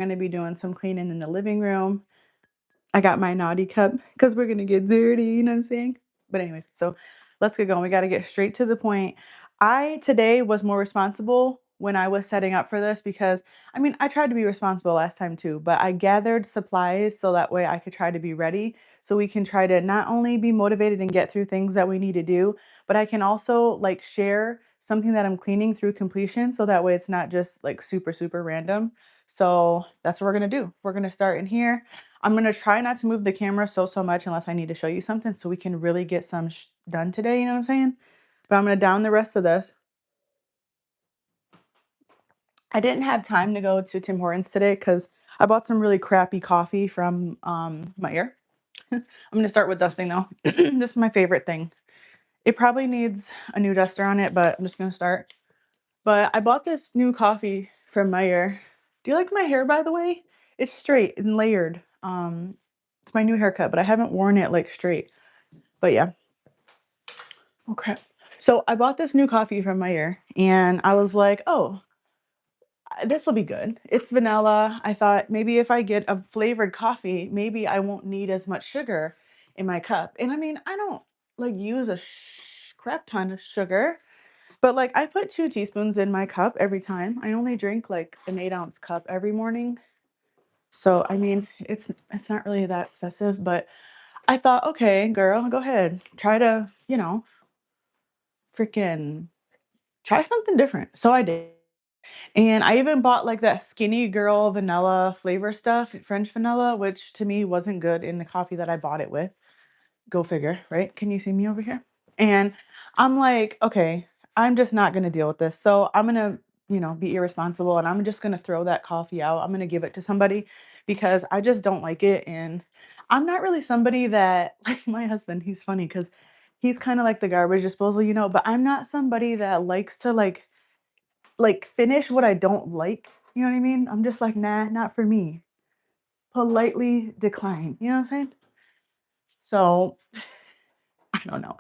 gonna be doing some cleaning in the living room. I got my naughty cup because we're gonna get dirty, you know what I'm saying? But anyways, so let's get going. We gotta get straight to the point. I today was more responsible when I was setting up for this because I mean I tried to be responsible last time too, but I gathered supplies so that way I could try to be ready so we can try to not only be motivated and get through things that we need to do, but I can also like share something that I'm cleaning through completion so that way it's not just like super random. So that's what we're gonna do. We're gonna start in here. I'm gonna try not to move the camera so much unless I need to show you something so we can really get some done today, you know what I'm saying? But I'm gonna down the rest of this. I didn't have time to go to Tim Hortons today because I bought some really crappy coffee from my ear. I'm gonna start with dusting though. This is my favorite thing. It probably needs a new duster on it, but I'm just gonna start. But I bought this new coffee from Meyer. Do you like my hair, by the way? It's straight and layered. It's my new haircut, but I haven't worn it like straight. But yeah. Okay. So I bought this new coffee from Meyer and I was like, oh, this will be good. It's vanilla. I thought maybe if I get a flavored coffee, maybe I won't need as much sugar in my cup. And I mean, I don't like use a crap ton of sugar. But, like, I put 2 teaspoons in my cup every time. I only drink, like, an 8-ounce cup every morning. So, I mean, it's not really that excessive, but I thought, "Okay, girl, go ahead. Try to, freaking try something different." So I did. And I even bought, like, that Skinny Girl vanilla flavor stuff, French vanilla, which to me wasn't good in the coffee that I bought it with. Go figure, right? Can you see me over here? And I'm like, okay, I'm just not going to deal with this. So I'm going to, be irresponsible and I'm just going to throw that coffee out. I'm going to give it to somebody because I just don't like it. And I'm not really somebody that, like my husband, he's funny because he's kind of like the garbage disposal, but I'm not somebody that likes to like finish what I don't like. You know what I mean? I'm just like, nah, not for me. Politely decline. You know what I'm saying? So I don't know.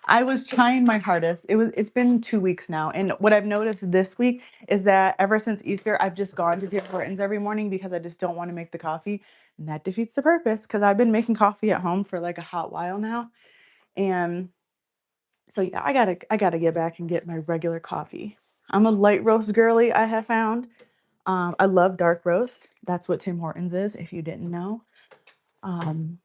I was trying my hardest. It's been 2 weeks now, and what I've noticed this week is that ever since Easter, I've just gone to Tim Hortons every morning because I just don't wanna make the coffee, and that defeats the purpose. Because 'cause I've been making coffee at home for, like, a hot while now, and so, yeah, I gotta get back and get my regular coffee. I'm a light roast girly, I have found. I love dark roast. That's what Tim Hortons is, if you didn't know. Um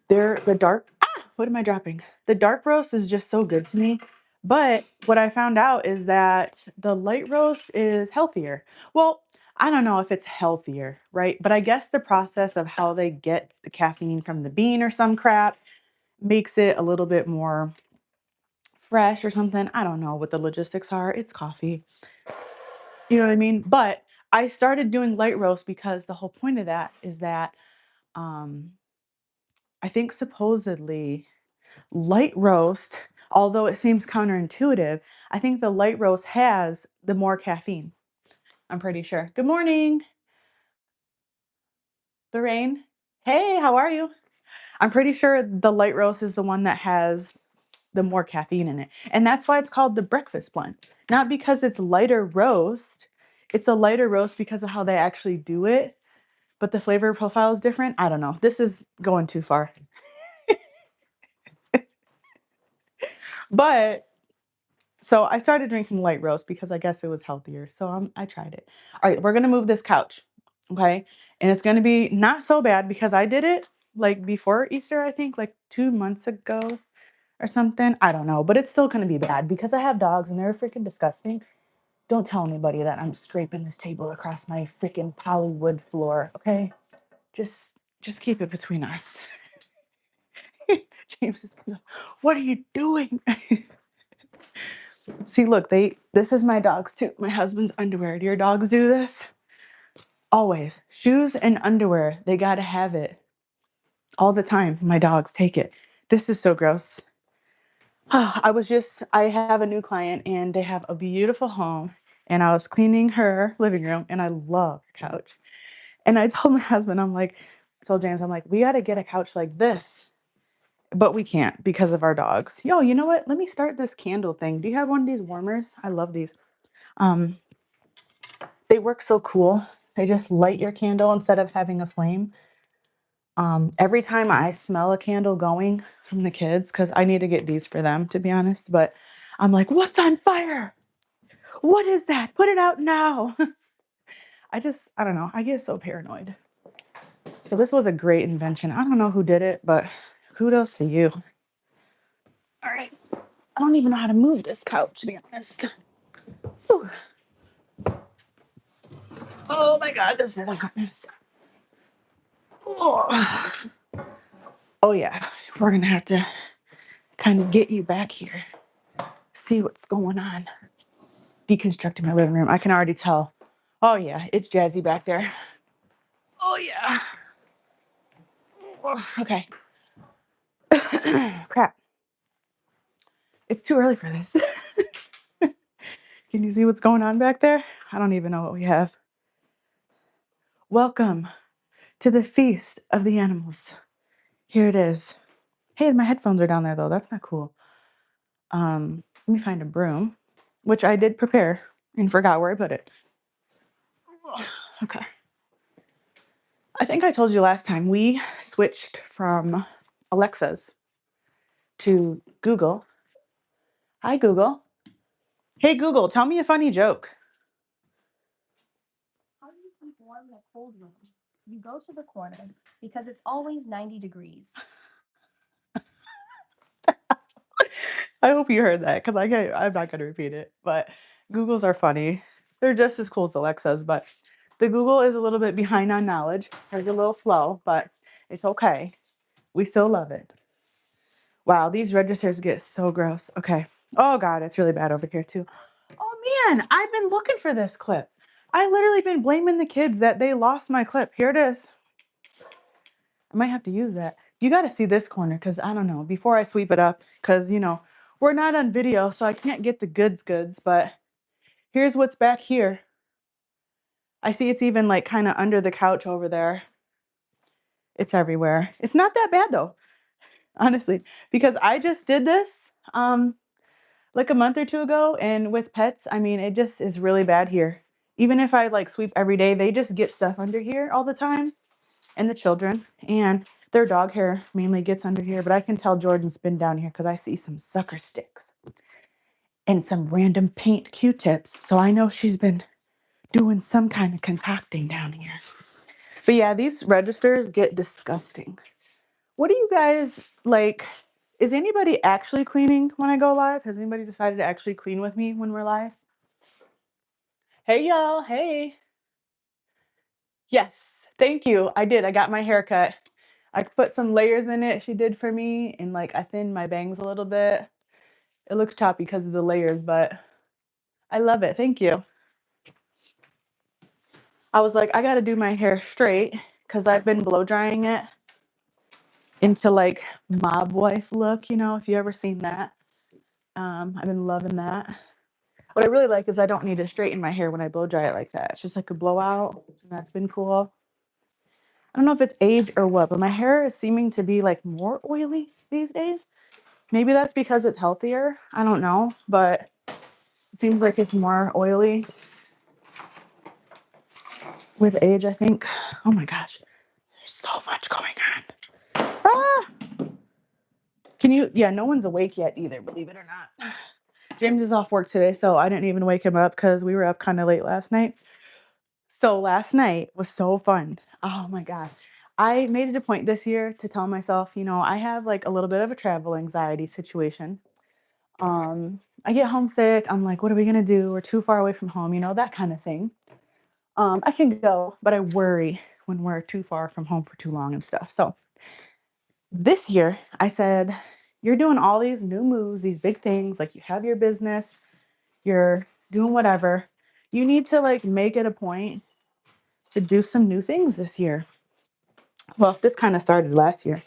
they're the dark what am I dropping? The dark roast is just so good to me, but what I found out is that the light roast is healthier. Well, I don't know if it's healthier, right? But I guess the process of how they get the caffeine from the bean or some crap makes it a little bit more fresh or something. I don't know what the logistics are. It's coffee. You know what I mean? But I started doing light roast because the whole point of that is that um I think supposedly light roast, although it seems counterintuitive, I think the light roast has the more caffeine. I'm pretty sure. Good morning, Lorraine. Hey, how are you? I'm pretty sure the light roast is the one that has the more caffeine in it. And that's why it's called the breakfast blend. Not because it's lighter roast. It's a lighter roast because of how they actually do it, but the flavor profile is different. I don't know. This is going too far. But so I started drinking light roast because I guess it was healthier. So I tried it. All right, we're gonna move this couch, okay? And it's gonna be not so bad because I did it like before Easter, I think, like 2 months ago or something. I don't know, but it's still gonna be bad because I have dogs and they're freaking disgusting. Don't tell anybody that I'm scraping this table across my freaking polywood floor, okay? Just keep it between us. James is gonna, what are you doing? See, look, this is my dog's too. My husband's underwear. Do your dogs do this? Always. Shoes and underwear. They gotta have it. All the time. My dogs take it. This is so gross. I have a new client and they have a beautiful home. And I was cleaning her living room and I love her couch. And I told my husband, I told James, I'm like, we gotta get a couch like this. But we can't because of our dogs. Yo, you know what? Let me start this candle thing. Do you have one of these warmers? I love these. Um, They work so cool. They just light your candle instead of having a flame. Every time I smell a candle going from the kids, because I need to get these for them, to be honest, but I'm like, what's on fire? What is that? Put it out now. I don't know. I get so paranoid. So this was a great invention. I don't know who did it, but kudos to you. All right. I don't even know how to move this couch, to be honest. Whew. Oh my God, this is a hot mess. Oh. Oh yeah, we're gonna have to kind of get you back here, see what's going on. Deconstructing my living room. I can already tell. Oh yeah, it's jazzy back there. Oh yeah. Oh, okay. Crap. It's too early for this. Can you see what's going on back there? I don't even know what we have. Welcome to the feast of the animals. Here it is. Hey, my headphones are down there though. That's not cool. Let me find a broom, which I did prepare and forgot where I put it. Okay. I think I told you last time we switched from Alexa's to Google. Hi, Google. Hey, Google, tell me a funny joke. How do you keep warm in a cold room? You go to the corner because it's always 90 degrees. I hope you heard that because I'm not going to repeat it. But Googles are funny. They're just as cool as Alexa's, but the Google is a little bit behind on knowledge. It's a little slow, but it's okay. We still love it. Wow, these registers get so gross. Okay. Oh God, it's really bad over here too. Oh man, I've been looking for this clip. I literally been blaming the kids that they lost my clip. Here it is. I might have to use that. You got to see this corner because I don't know. Before I sweep it up, because we're not on video, so I can't get the goods. But here's what's back here. I see it's even like kind of under the couch over there. It's everywhere. It's not that bad though, honestly, because I just did this like a month or two ago, and with pets, I mean, it just is really bad here. Even if I like sweep every day, they just get stuff under here all the time. And the children, and their dog hair mainly gets under here, but I can tell Jordan's been down here because I see some sucker sticks and some random paint Q-tips. So I know she's been doing some kind of concocting down here. But yeah, these registers get disgusting. What do you guys like? Is anybody actually cleaning when I go live? Has anybody decided to actually clean with me when we're live? Hey y'all, hey. Yes, thank you. I did. I got my hair cut. I put some layers in it she did for me, and like I thinned my bangs a little bit. It looks choppy because of the layers, but I love it. Thank you. I was like, I got to do my hair straight because I've been blow drying it into like mob wife look, if you ever seen that. I've been loving that. What I really like is I don't need to straighten my hair when I blow dry it like that. It's just like a blowout, and that's been cool. I don't know if it's age or what, but my hair is seeming to be like more oily these days. Maybe that's because it's healthier. I don't know, but it seems like it's more oily with age, I think. Oh my gosh, there's so much going on. Ah! Yeah, no one's awake yet either, believe it or not. James is off work today, so I didn't even wake him up because we were up kind of late last night. So last night was so fun. Oh my God. I made it a point this year to tell myself, I have like a little bit of a travel anxiety situation. I get homesick. I'm like, what are we gonna do? We're too far away from home, that kind of thing. I can go, but I worry when we're too far from home for too long and stuff. So this year I said, you're doing all these new moves, these big things, like you have your business, you're doing whatever. You need to like make it a point to do some new things this year. Well, this kind of started last year.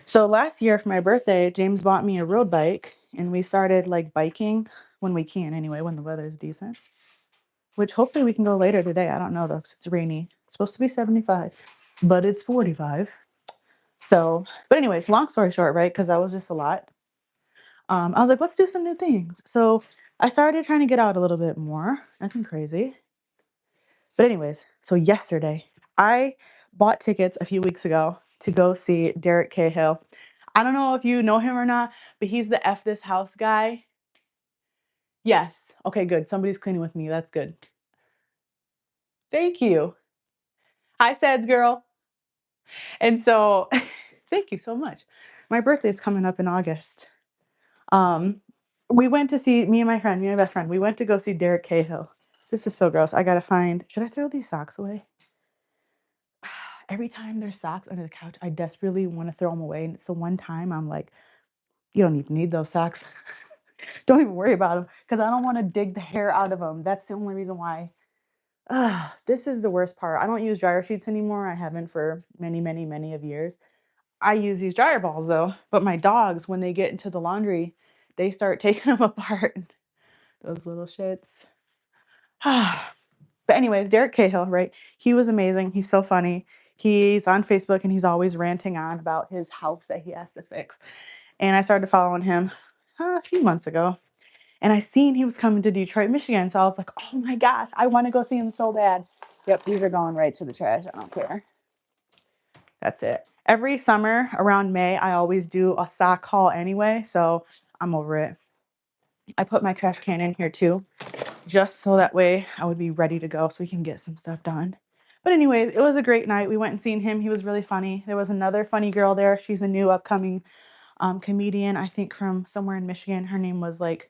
So last year for my birthday, James bought me a road bike and we started like biking when we can anyway, when the weather is decent, which hopefully we can go later today. I don't know though, because it's rainy. It's supposed to be 75, but it's 45. So, but anyways, long story short, right? Because that was just a lot. I was like, let's do some new things. So I started trying to get out a little bit more. Nothing crazy. But anyways, so yesterday I bought tickets a few weeks ago to go see Derek Cahill. I don't know if you know him or not, but he's the F this house guy. Yes. Okay, good. Somebody's cleaning with me. That's good. Thank you. Hi, Sads girl. And so thank you so much. My birthday is coming up in August. Um, we went to see me and my friend, me and my best friend. We went to go see Derek Cahill. This is so gross. I gotta find. Should I throw these socks away? Every time there's socks under the couch, I desperately want to throw them away. And it's the one time I'm like, you don't even need those socks. Don't even worry about them because I don't want to dig the hair out of them. That's the only reason why. This is the worst part. I don't use dryer sheets anymore. I haven't for many, many, many of years. I use these dryer balls though, but my dogs, when they get into the laundry, they start taking them apart. Those little shits. But anyways, Derek Cahill, right? He was amazing. He's so funny. He's on Facebook and he's always ranting on about his house that he has to fix. And I started following him a few months ago. And I seen he was coming to Detroit, Michigan. So I was like, oh my gosh, I want to go see him so bad. Yep, these are going right to the trash. I don't care. That's it. Every summer around May, I always do a sock haul anyway. So I'm over it. I put my trash can in here too, just so that way I would be ready to go so we can get some stuff done. But anyways, it was a great night. We went and seen him. He was really funny. There was another funny girl there. She's a new upcoming comedian, I think from somewhere in Michigan. Her name was like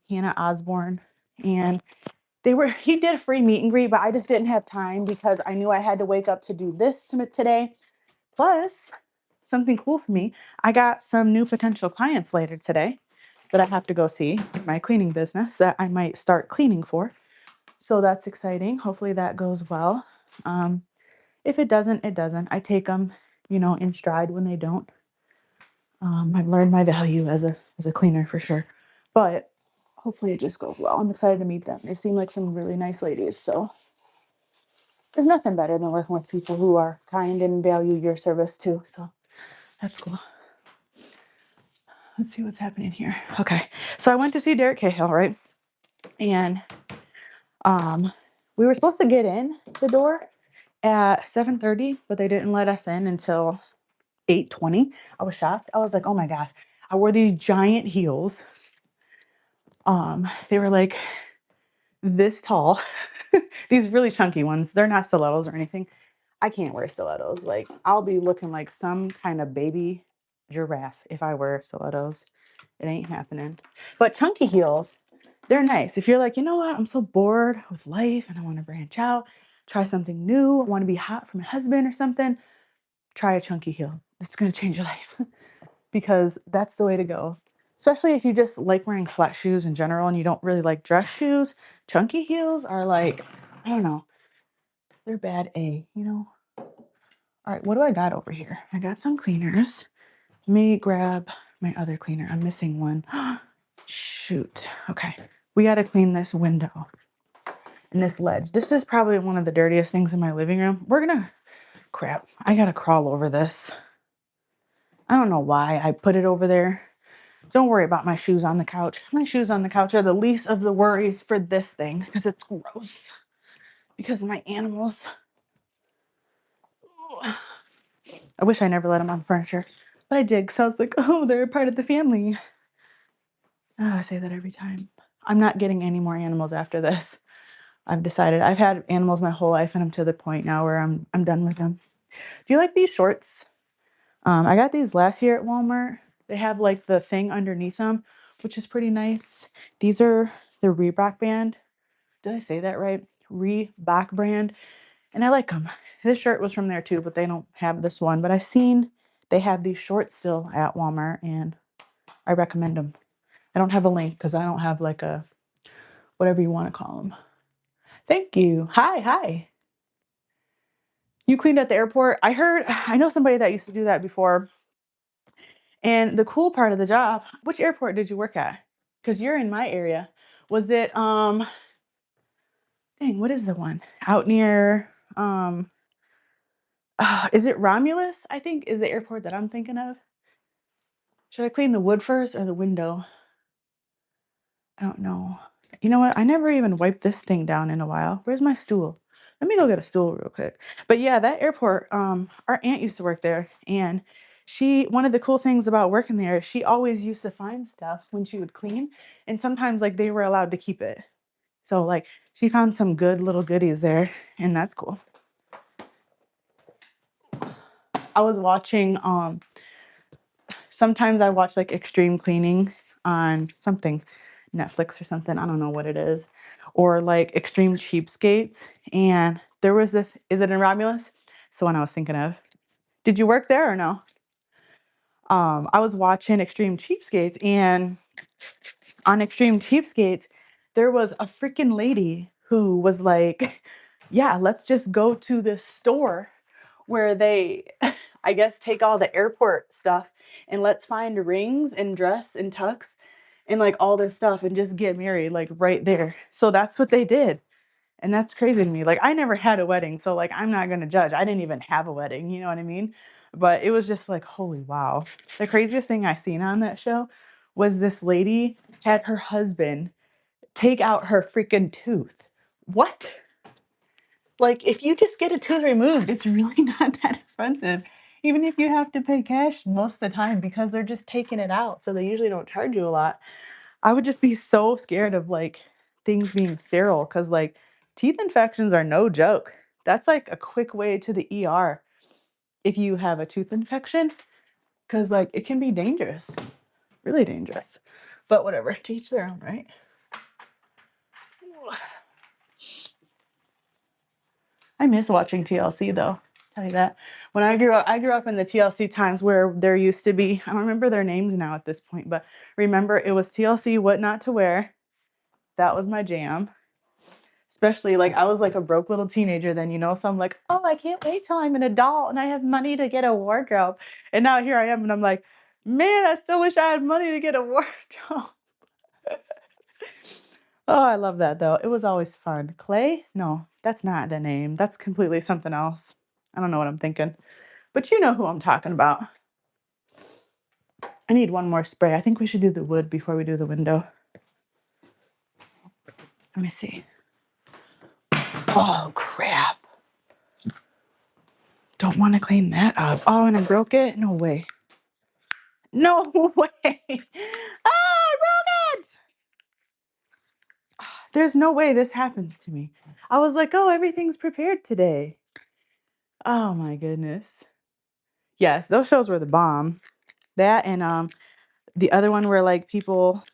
Hannah Osborne. And he did a free meet and greet, but I just didn't have time because I knew I had to wake up to do this today. Plus, something cool for me, I got some new potential clients later today that I have to go see in my cleaning business that I might start cleaning for. So that's exciting. Hopefully that goes well. If it doesn't, it doesn't. I take them, in stride when they don't. I've learned my value as a cleaner for sure. But hopefully it just goes well. I'm excited to meet them. They seem like some really nice ladies. So there's nothing better than working with people who are kind and value your service too. So that's cool. Let's see what's happening here. Okay. So I went to see Derek Cahill, right? And we were supposed to get in the door at 7:30, but they didn't let us in until 8:20. I was shocked. I was like, oh my gosh. I wore these giant heels. They were like this tall. These really chunky ones. They're not stilettos or anything. I can't wear stilettos. Like I'll be looking like some kind of baby giraffe if I wear stilettos. It ain't happening. But chunky heels, they're nice. If you're like, you know what, I'm so bored with life and I want to branch out, try something new, I want to be hot for my husband or something, try a chunky heel. It's going to change your life because that's the way to go. Especially if you just like wearing flat shoes in general and you don't really like dress shoes. Chunky heels are like, I don't know, they're bad All right, what do I got over here? I got some cleaners. Let me grab my other cleaner. I'm missing one. Shoot. Okay. We got to clean this window and this ledge. This is probably one of the dirtiest things in my living room. Crap. I got to crawl over this. I don't know why I put it over there. Don't worry about my shoes on the couch. My shoes on the couch are the least of the worries for this thing because it's gross. Because of my animals. I wish I never let them on furniture. But I did because I was like, oh, they're a part of the family. Oh, I say that every time. I'm not getting any more animals after this. I've decided. I've had animals my whole life and I'm to the point now where I'm done with them. Do you like these shorts? I got these last year at Walmart. They have like the thing underneath them, which is pretty nice. These are the Reebok brand. Did I say that right? Reebok brand. And I like them. This shirt was from there too, but they don't have this one. But I seen they have these shorts still at Walmart and I recommend them. I don't have a link because I don't have like a whatever you want to call them. Thank you. Hi. You cleaned at the airport? I know somebody that used to do that before. And the cool part of the job, which airport did you work at? Because you're in my area. Was it dang, what is the one? Out near is it Romulus? I think is the airport that I'm thinking of. Should I clean the wood first or the window? I don't know. You know what? I never even wiped this thing down in a while. Where's my stool? Let me go get a stool real quick. But yeah, that airport, our aunt used to work there, and one of the cool things about working there, she always used to find stuff when she would clean, and sometimes like they were allowed to keep it. So like she found some good little goodies there, and that's cool. I was watching sometimes I watch like extreme cleaning on something, Netflix or something. I don't know what it is. Or like extreme cheapskates. And there was this, is it in Romulus? It's the one I was thinking of. Did you work there or no? I was watching Extreme Cheapskates, and on Extreme Cheapskates, there was a freaking lady who was like, yeah, let's just go to this store where they, I guess, take all the airport stuff and let's find rings and dress and tux and like all this stuff and just get married like right there. So that's what they did. And that's crazy to me. Like, I never had a wedding, so like I'm not going to judge. I didn't even have a wedding, you know what I mean? But it was just like, holy wow. The craziest thing I seen on that show was this lady had her husband take out her freaking tooth. What? Like, if you just get a tooth removed, it's really not that expensive. Even if you have to pay cash most of the time because they're just taking it out. So they usually don't charge you a lot. I would just be so scared of like things being sterile because like teeth infections are no joke. That's like a quick way to the ER if you have a tooth infection because like it can be dangerous, really dangerous. But whatever, to each their own, right? I miss watching TLC though. Tell you that. When I grew up in the TLC times where there used to be, I don't remember their names now at this point, but remember it was TLC What Not to Wear. That was my jam. Especially like I was like a broke little teenager then, you know, so I'm like, oh, I can't wait till I'm an adult and I have money to get a wardrobe. And now here I am and I'm like, man, I still wish I had money to get a wardrobe. Oh, I love that though. It was always fun. Clay? No, that's not the name. That's completely something else. I don't know what I'm thinking. But you know who I'm talking about. I need one more spray. I think we should do the wood before we do the window. Let me see. Oh, crap. Don't want to clean that up. Oh, and I broke it? No way. No way. I broke it. There's no way this happens to me. I was like, oh, everything's prepared today. Oh my goodness. Yes, those shows were the bomb. That and the other one where like people,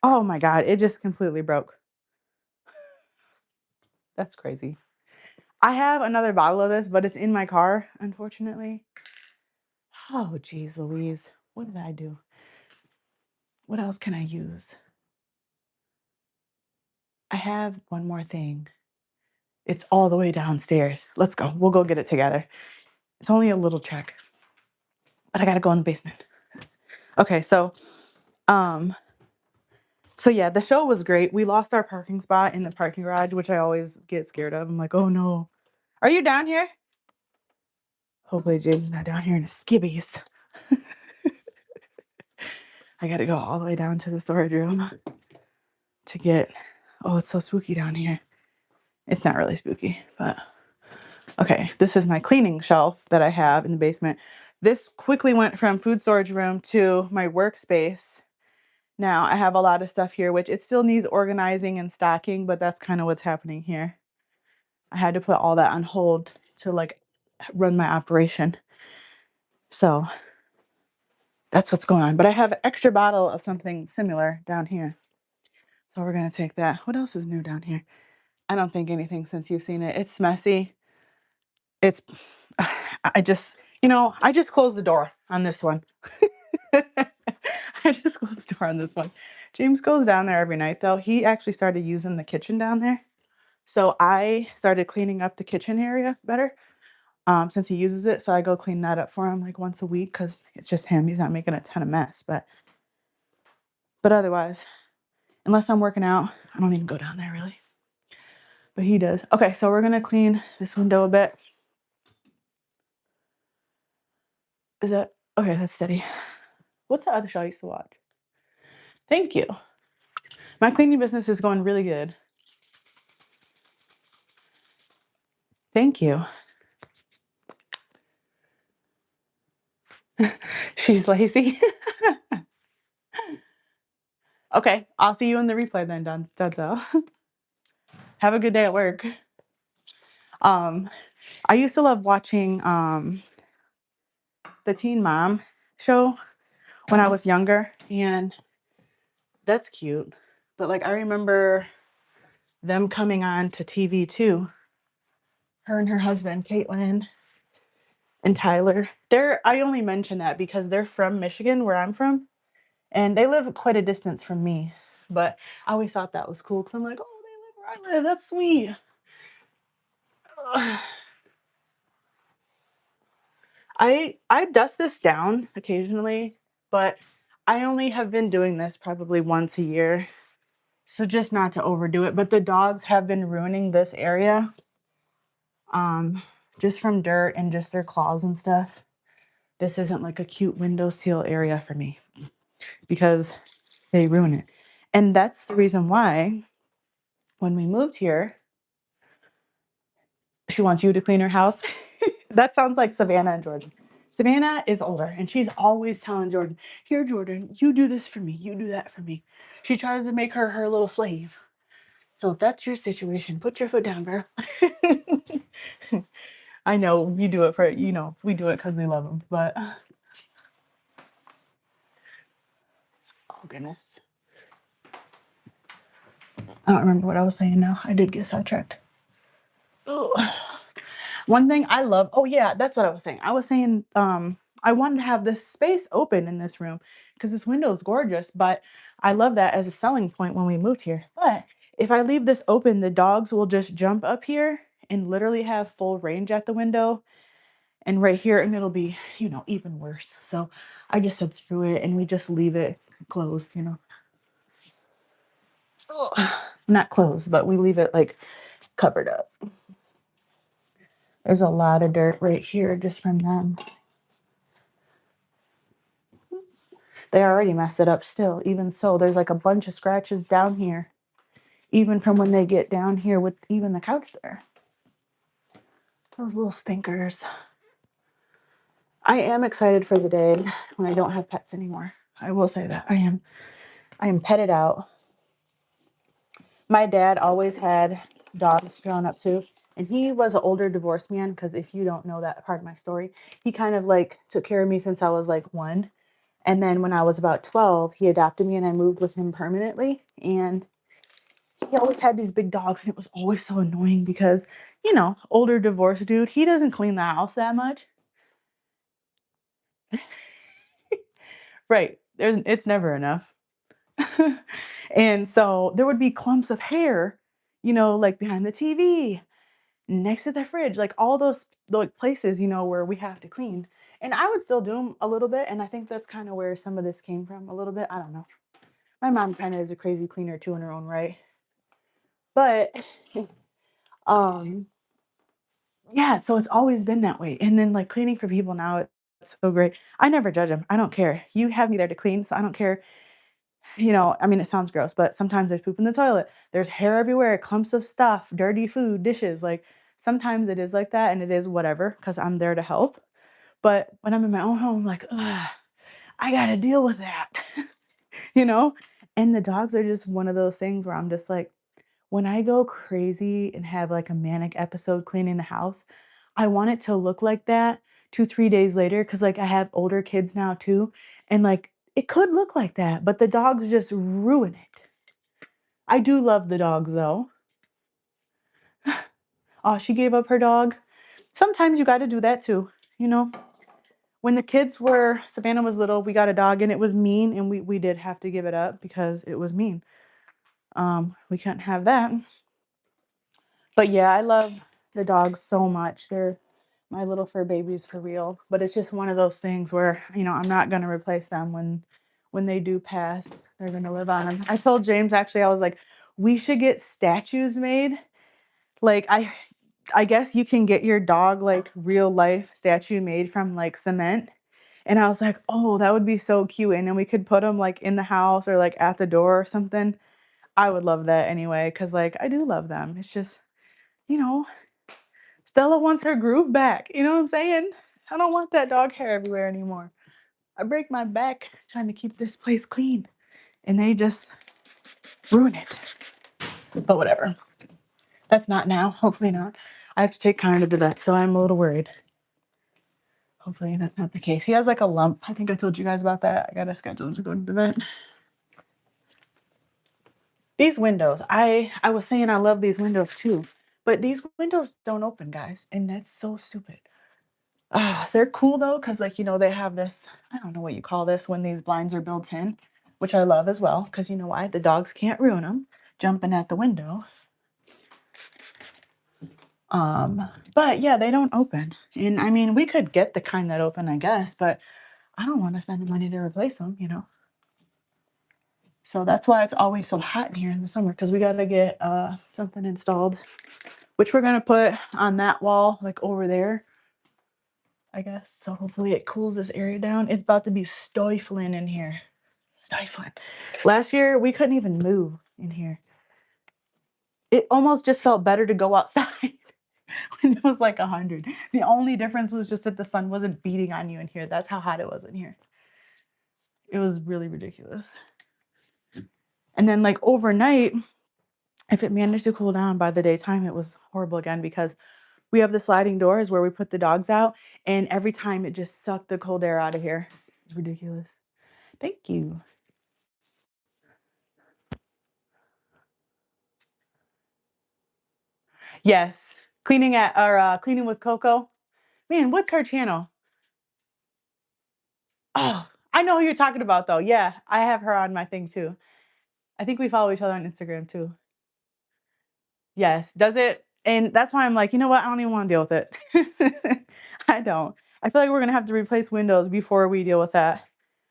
oh my God, it just completely broke. That's crazy. I have another bottle of this, but it's in my car, unfortunately. Oh, geez, Louise. What did I do? What else can I use? I have one more thing. It's all the way downstairs. Let's go. We'll go get it together. It's only a little trek, but I gotta go in the basement. Okay, um, so yeah, the show was great. We lost our parking spot in the parking garage, which I always get scared of. I'm like, oh no. Are you down here? Hopefully James not down here in a skibbies. I gotta go all the way down to the storage room to get, oh, it's so spooky down here. It's not really spooky, but okay. This is my cleaning shelf that I have in the basement. This quickly went from food storage room to my workspace. Now I have a lot of stuff here, which it still needs organizing and stocking, but that's kind of what's happening here. I had to put all that on hold to like run my operation. So that's what's going on. But I have an extra bottle of something similar down here. So we're going to take that. What else is new down here? I don't think anything since you've seen it. It's messy. It's, I just, I just closed the door on this one. I just closed the door on this one. James goes down there every night though. He actually started using the kitchen down there. So I started cleaning up the kitchen area better since he uses it. So I go clean that up for him like once a week because it's just him. He's not making a ton of mess. But otherwise, unless I'm working out, I don't even go down there really. But he does. Okay, so we're going to clean this window a bit. Is that okay? That's steady. What's the other show I used to watch? Thank you. My cleaning business is going really good. Thank you. She's lazy. Okay, I'll see you in the replay then, Dunzo. Have a good day at work. Um, I used to love watching the Teen Mom show when I was younger, and that's cute. But like I remember them coming on to TV too. Her and her husband, Caitlin and Tyler. I only mention that because they're from Michigan, where I'm from, and they live quite a distance from me. But I always thought that was cool because I'm like, oh, they live where I live. That's sweet. I dust this down occasionally, but I only have been doing this probably once a year. So just not to overdo it. But the dogs have been ruining this area. Um, just from dirt and just their claws and stuff. This isn't like a cute windowsill area for me because they ruin it. And that's the reason why when we moved here, she wants you to clean her house. That sounds like Savannah and Jordan. Savannah is older and she's always telling Jordan, here, Jordan, you do this for me. You do that for me. She tries to make her little slave. So if that's your situation, put your foot down, bro. I know you do it for, we do it because we love them, but oh, goodness. I don't remember what I was saying now. I did get sidetracked. Ugh. One thing I love, oh yeah, that's what I was saying. I was saying I wanted to have this space open in this room because this window is gorgeous, but I love that as a selling point when we moved here. But if I leave this open, the dogs will just jump up here and literally have full range at the window and right here, and it'll be, even worse. So I just said screw it and we just leave it closed. Ugh. Not closed, but we leave it like covered up. There's a lot of dirt right here just from them. They already messed it up still. Even so, there's like a bunch of scratches down here, even from when they get down here with even the couch there. Those little stinkers. I am excited for the day when I don't have pets anymore. I will say that. I am petted out. My dad always had dogs growing up too. And he was an older divorced man because if you don't know that part of my story, he kind of like took care of me since I was like 1. And then when I was about 12, he adopted me and I moved with him permanently. And he always had these big dogs and it was always so annoying because, older divorced dude, he doesn't clean the house that much. Right. It's never enough. And so there would be clumps of hair, like behind the TV, next to the fridge, like all those like places, where we have to clean. And I would still do them a little bit. And I think that's kind of where some of this came from a little bit. I don't know. My mom kind of is a crazy cleaner too in her own right. But um yeah, so it's always been that way. And then like cleaning for people now, it's so great. I never judge them. I don't care. You have me there to clean, so I don't care. I mean, it sounds gross, but sometimes there's poop in the toilet. There's hair everywhere, clumps of stuff, dirty food, dishes. Like sometimes it is like that and it is whatever because I'm there to help. But when I'm in my own home, I'm like, ugh, I got to deal with that, you know? And the dogs are just one of those things where I'm just like, when I go crazy and have like a manic episode cleaning the house, I want it to look like that 2, 3 days later because like I have older kids now too, and like it could look like that, but the dogs just ruin it. I do love the dogs though. Oh, she gave up her dog. Sometimes you got to do that too, you know. When the kids were Savannah was little, we got a dog and it was mean, and we did have to give it up because it was mean. We couldn't have that. But yeah, I love the dogs so much. They're my little fur babies for real. But it's just one of those things where, I'm not gonna replace them when they do pass. They're gonna live on them. I told James actually, I was like, we should get statues made. Like I guess you can get your dog like real life statue made from like cement. And I was like, oh, that would be so cute. And then we could put them like in the house or like at the door or something. I would love that anyway, because like I do love them. It's just, you know, Stella wants her groove back. You know what I'm saying? I don't want that dog hair everywhere anymore. I break my back trying to keep this place clean, and they just ruin it. But whatever. That's not now. Hopefully not. I have to take Connor to the vet, so I'm a little worried. Hopefully that's not the case. He has like a lump. I think I told you guys about that. I got to schedule him to go to the vet. These windows, I was saying I love these windows too, but these windows don't open, guys, and that's so stupid. They're cool though, because like, you know, they have this, I don't know what you call this when these blinds are built in, which I love as well, because you know why? The dogs can't ruin them jumping at the window. But yeah, they don't open. And I mean, we could get the kind that open, I guess, but I don't want to spend the money to replace them, you know? So that's why it's always so hot in here in the summer, because we got to get something installed, which we're going to put on that wall, like over there, I guess. So hopefully it cools this area down. It's about to be stifling in here. Stifling. Last year, we couldn't even move in here. It almost just felt better to go outside when it was like 100. The only difference was just that the sun wasn't beating on you in here. That's how hot it was in here. It was really ridiculous. And then like overnight, if it managed to cool down by the daytime, it was horrible again because we have the sliding doors where we put the dogs out, and every time it just sucked the cold air out of here. It's ridiculous. Thank you. Yes. Cleaning with Coco. Man, what's her channel? Oh, I know who you're talking about though. Yeah, I have her on my thing too. I think we follow each other on Instagram too. Yes. Does it? And that's why I'm like, you know what? I don't even want to deal with it. I don't. I feel like we're gonna have to replace windows before we deal with that.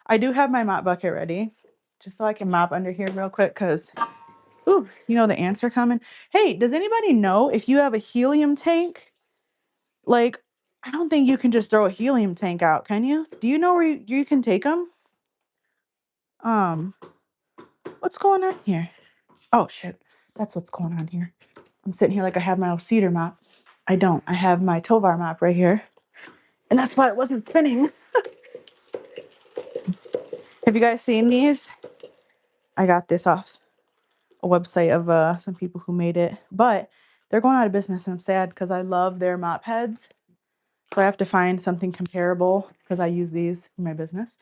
I do have my mop bucket ready, just so I can mop under here real quick because, ooh, you know the ants are coming. Hey, does anybody know if you have a helium tank? Like, I don't think you can just throw a helium tank out, can you? Do you know where you can take them? Um, what's going on here? Oh shit, that's what's going on here. I'm sitting here like I have my old cedar mop. I don't. I have my Tovar mop right here, and that's why it wasn't spinning. Have you guys seen these? I got this off a website of some people who made it, but they're going out of business, and I'm sad because I love their mop heads. So I have to find something comparable because I use these in my business.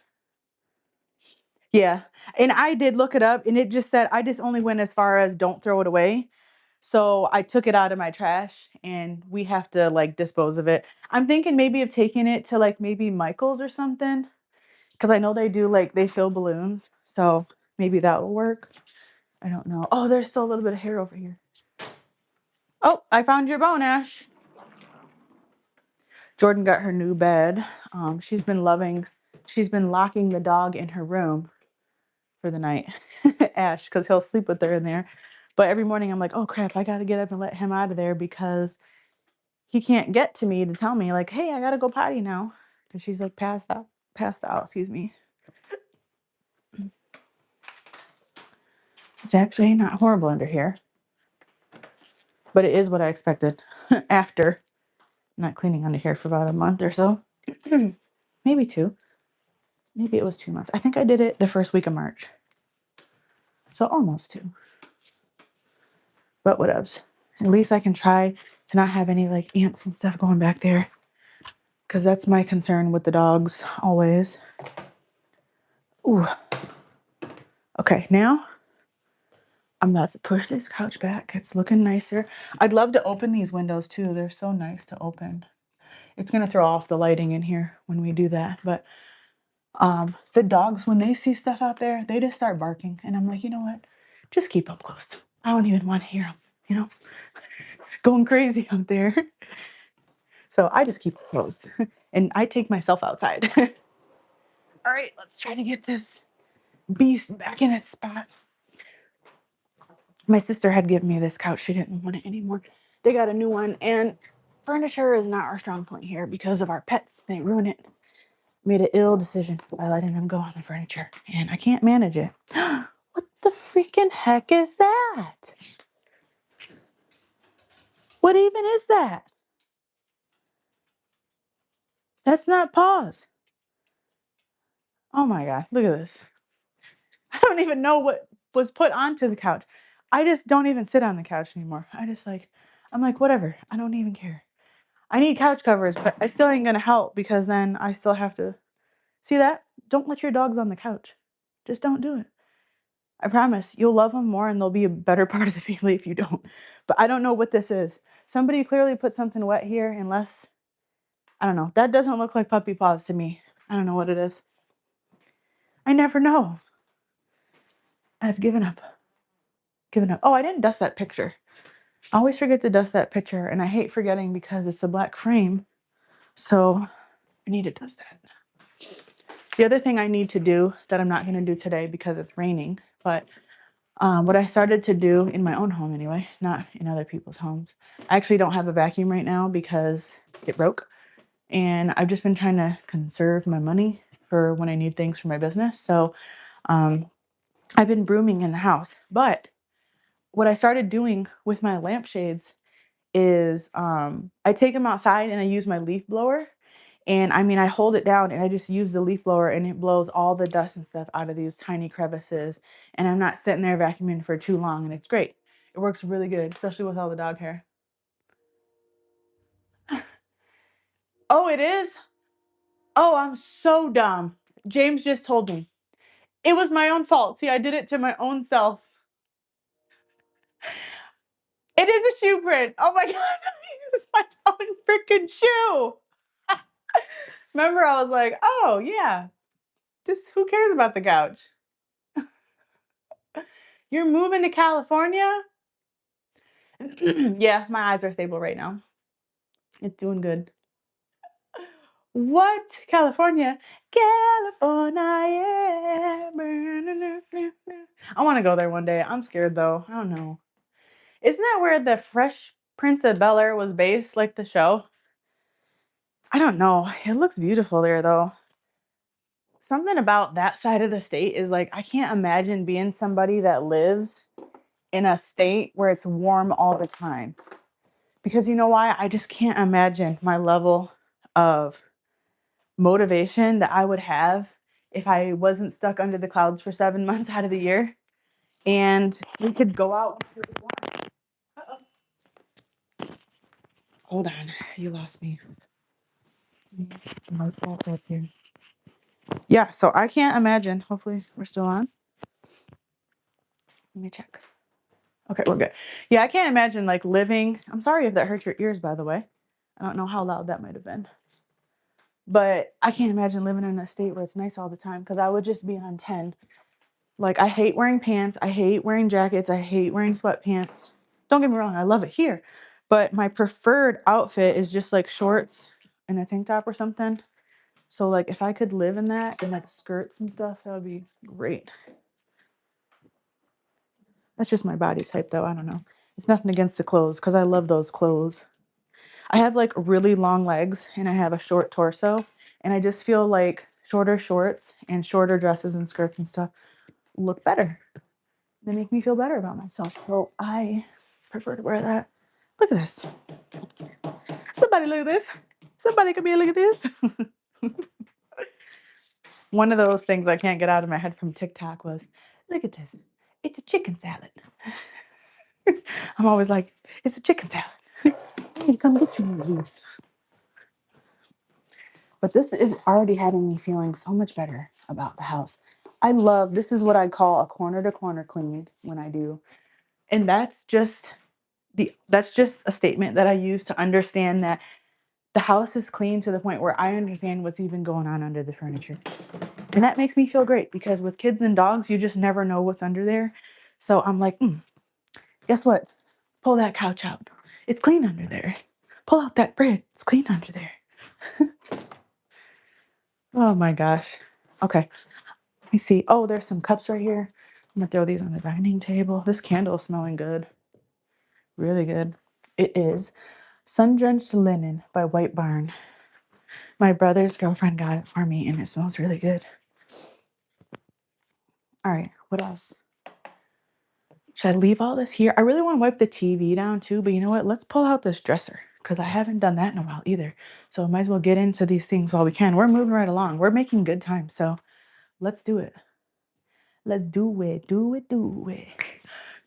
Yeah, and I did look it up, and it just said I just only went as far as don't throw it away. So I took it out of my trash, and we have to like dispose of it. I'm thinking maybe of taking it to like maybe Michael's or something, because I know they do like they fill balloons, so maybe that will work. I don't know. Oh, there's still a little bit of hair over here. Oh, I found your bone, Ash. Jordan got her new bed. She's been locking the dog in her room for the night, Ash, because he'll sleep with her in there. But every morning I'm like, oh crap, I got to get up and let him out of there because he can't get to me to tell me like, hey, I got to go potty now. Because she's like passed out, excuse me. It's actually not horrible under here, but it is what I expected after not cleaning under here for about a month or so. Maybe 2. Maybe it was 2 months. I think I did it the first week of March. So almost 2. But whatevs. At least I can try to not have any like ants and stuff going back there. Because that's my concern with the dogs always. Ooh. Okay, now I'm about to push this couch back. It's looking nicer. I'd love to open these windows too. They're so nice to open. It's going to throw off the lighting in here when we do that. But the dogs, when they see stuff out there, they just start barking. And I'm like, you know what? Just keep them close. I don't even want to hear them, you know? Going crazy out there. So I just keep them close. And I take myself outside. All right, let's try to get this beast back in its spot. My sister had given me this couch. She didn't want it anymore. They got a new one. And furniture is not our strong point here because of our pets. They ruin it. Made an ill decision by letting them go on the furniture. And I can't manage it. What the freaking heck is that? What even is that? That's not paws. Oh my God, look at this. I don't even know what was put onto the couch. I just don't even sit on the couch anymore. I'm like, whatever. I don't even care. I need couch covers, but I still ain't gonna help because then I still have to see that. Don't let your dogs on the couch. Just don't do it. I promise you'll love them more and they'll be a better part of the family if you don't. But I don't know what this is. Somebody clearly put something wet here, unless, I don't know. That doesn't look like puppy paws to me. I don't know what it is. I never know. I've given up. Given up. Oh, I didn't dust that picture. I always forget to dust that picture, and I hate forgetting because it's a black frame. So I need to dust that. The other thing I need to do that I'm not going to do today because it's raining, but what I started to do in my own home anyway, not in other people's homes. I actually don't have a vacuum right now because it broke. And I've just been trying to conserve my money for when I need things for my business. So I've been brooming in the house. But what I started doing with my lampshades is I take them outside and I use my leaf blower. And I mean, I hold it down and I just use the leaf blower and it blows all the dust and stuff out of these tiny crevices. And I'm not sitting there vacuuming for too long, and it's great. It works really good, especially with all the dog hair. Oh, it is? Oh, I'm so dumb. James just told me. It was my own fault. See, I did it to my own self. It is a shoe print. Oh my God. It's my own freaking shoe. Remember, I was like, oh, yeah, just who cares about the couch? You're moving to California? Yeah, my eyes are stable right now. It's doing good. What? California? California. I want to go there one day. I'm scared though. I don't know. Isn't that where the Fresh Prince of Bel-Air was based, like the show? I don't know. It looks beautiful there though. Something about that side of the state is like, I can't imagine being somebody that lives in a state where it's warm all the time. Because you know why? I just can't imagine my level of motivation that I would have if I wasn't stuck under the clouds for 7 months out of the year and we could go out. Uh-oh. Hold on, you lost me. Mark back up here. Yeah, so I can't imagine. Hopefully we're still on. Let me check. Okay, we're good. Yeah, I can't imagine like living. I'm sorry if that hurt your ears, by the way. I don't know how loud that might have been. But I can't imagine living in a state where it's nice all the time because I would just be on 10. Like, I hate wearing pants. I hate wearing jackets. I hate wearing sweatpants. Don't get me wrong. I love it here. But my preferred outfit is just like shorts and a tank top or something. So like if I could live in that and like skirts and stuff, that would be great. That's just my body type though. I don't know. It's nothing against the clothes because I love those clothes. I have like really long legs and I have a short torso. And I just feel like shorter shorts and shorter dresses and skirts and stuff look better. They make me feel better about myself. So I prefer to wear that. Look at this. Somebody look at this. Somebody come here, look at this. One of those things I can't get out of my head from TikTok was, look at this. It's a chicken salad. I'm always like, it's a chicken salad. I need to come get you one of these. But this is already having me feeling so much better about the house. This is what I call a corner to corner clean when I do. And that's just a statement that I use to understand that the house is clean to the point where I understand what's even going on under the furniture. And that makes me feel great because with kids and dogs, you just never know what's under there. So I'm like, guess what? Pull that couch out. It's clean under there. Pull out that bread. It's clean under there. Oh my gosh. Okay. Let me see. Oh, there's some cups right here. I'm going to throw these on the dining table. This candle is smelling good. Really good. It is Sun-Drenched Linen by White Barn. My brother's girlfriend got it for me and it smells really good. All right, what else? Should I leave all this here? I really want to wipe the TV down too, but you know what? Let's pull out this dresser because I haven't done that in a while either. So I might as well get into these things while we can. We're moving right along. We're making good time. So let's do it. Let's do it. Do it. Do it.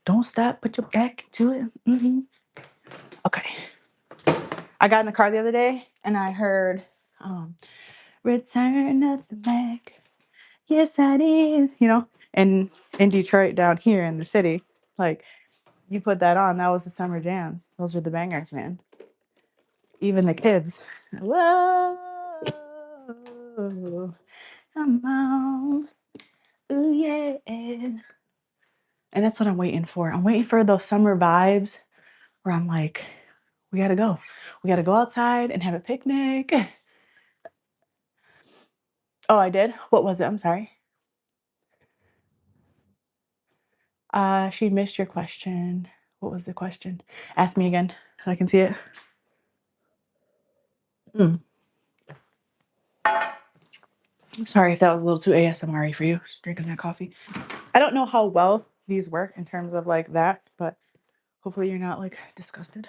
Don't stop. Put your back to it. Okay. I got in the car the other day and I heard Return of the Mac. Yes, I did. You know, and in Detroit down here in the city, like you put that on, that was the summer jams. Those are the bangers, man. Even the kids. Whoa, come on. Ooh, yeah. And that's what I'm waiting for. I'm waiting for those summer vibes where I'm like, we gotta go. We gotta go outside and have a picnic. Oh, I did? What was it? I'm sorry. She missed your question. What was the question? Ask me again so I can see it. Mm. Sorry if that was a little too ASMR for you, just drinking that coffee. I don't know how well these work in terms of like that, but hopefully you're not like disgusted.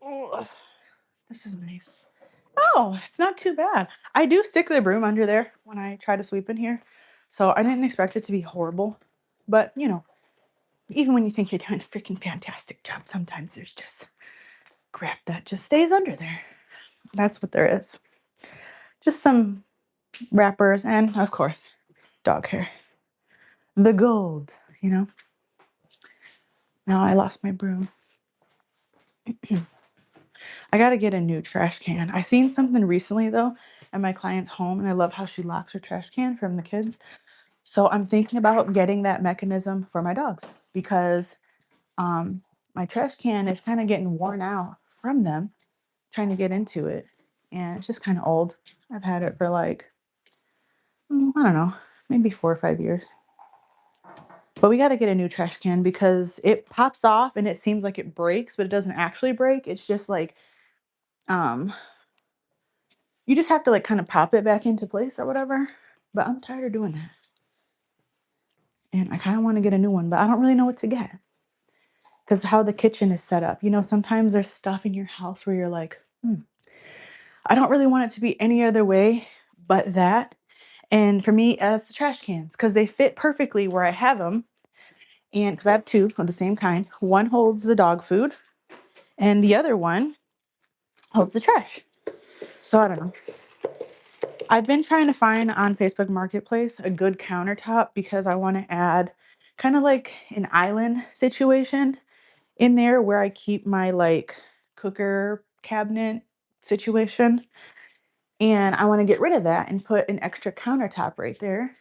Oh, this is nice. Oh, it's not too bad. I do stick the broom under there when I try to sweep in here. So I didn't expect it to be horrible. But, you know, even when you think you're doing a freaking fantastic job, sometimes there's just crap that just stays under there. That's what there is. Just some wrappers and, of course, dog hair. The gold, you know. Now I lost my broom. I got to get a new trash can. I seen something recently, though, at my client's home, and I love how she locks her trash can from the kids. So I'm thinking about getting that mechanism for my dogs because my trash can is kind of getting worn out from them trying to get into it. And it's just kind of old. I've had it for like, I don't know, maybe 4 or 5 years. But we got to get a new trash can because it pops off and it seems like it breaks, but it doesn't actually break. It's just like, you just have to like kind of pop it back into place or whatever. But I'm tired of doing that. And I kind of want to get a new one, but I don't really know what to get. Because how the kitchen is set up. You know, sometimes there's stuff in your house where you're like, I don't really want it to be any other way but that. And for me, it's the trash cans because they fit perfectly where I have them. And because I have two of the same kind, one holds the dog food and the other one holds the trash. So I don't know. I've been trying to find on Facebook Marketplace a good countertop because I want to add kind of like an island situation in there where I keep my like cooker cabinet situation. And I want to get rid of that and put an extra countertop right there.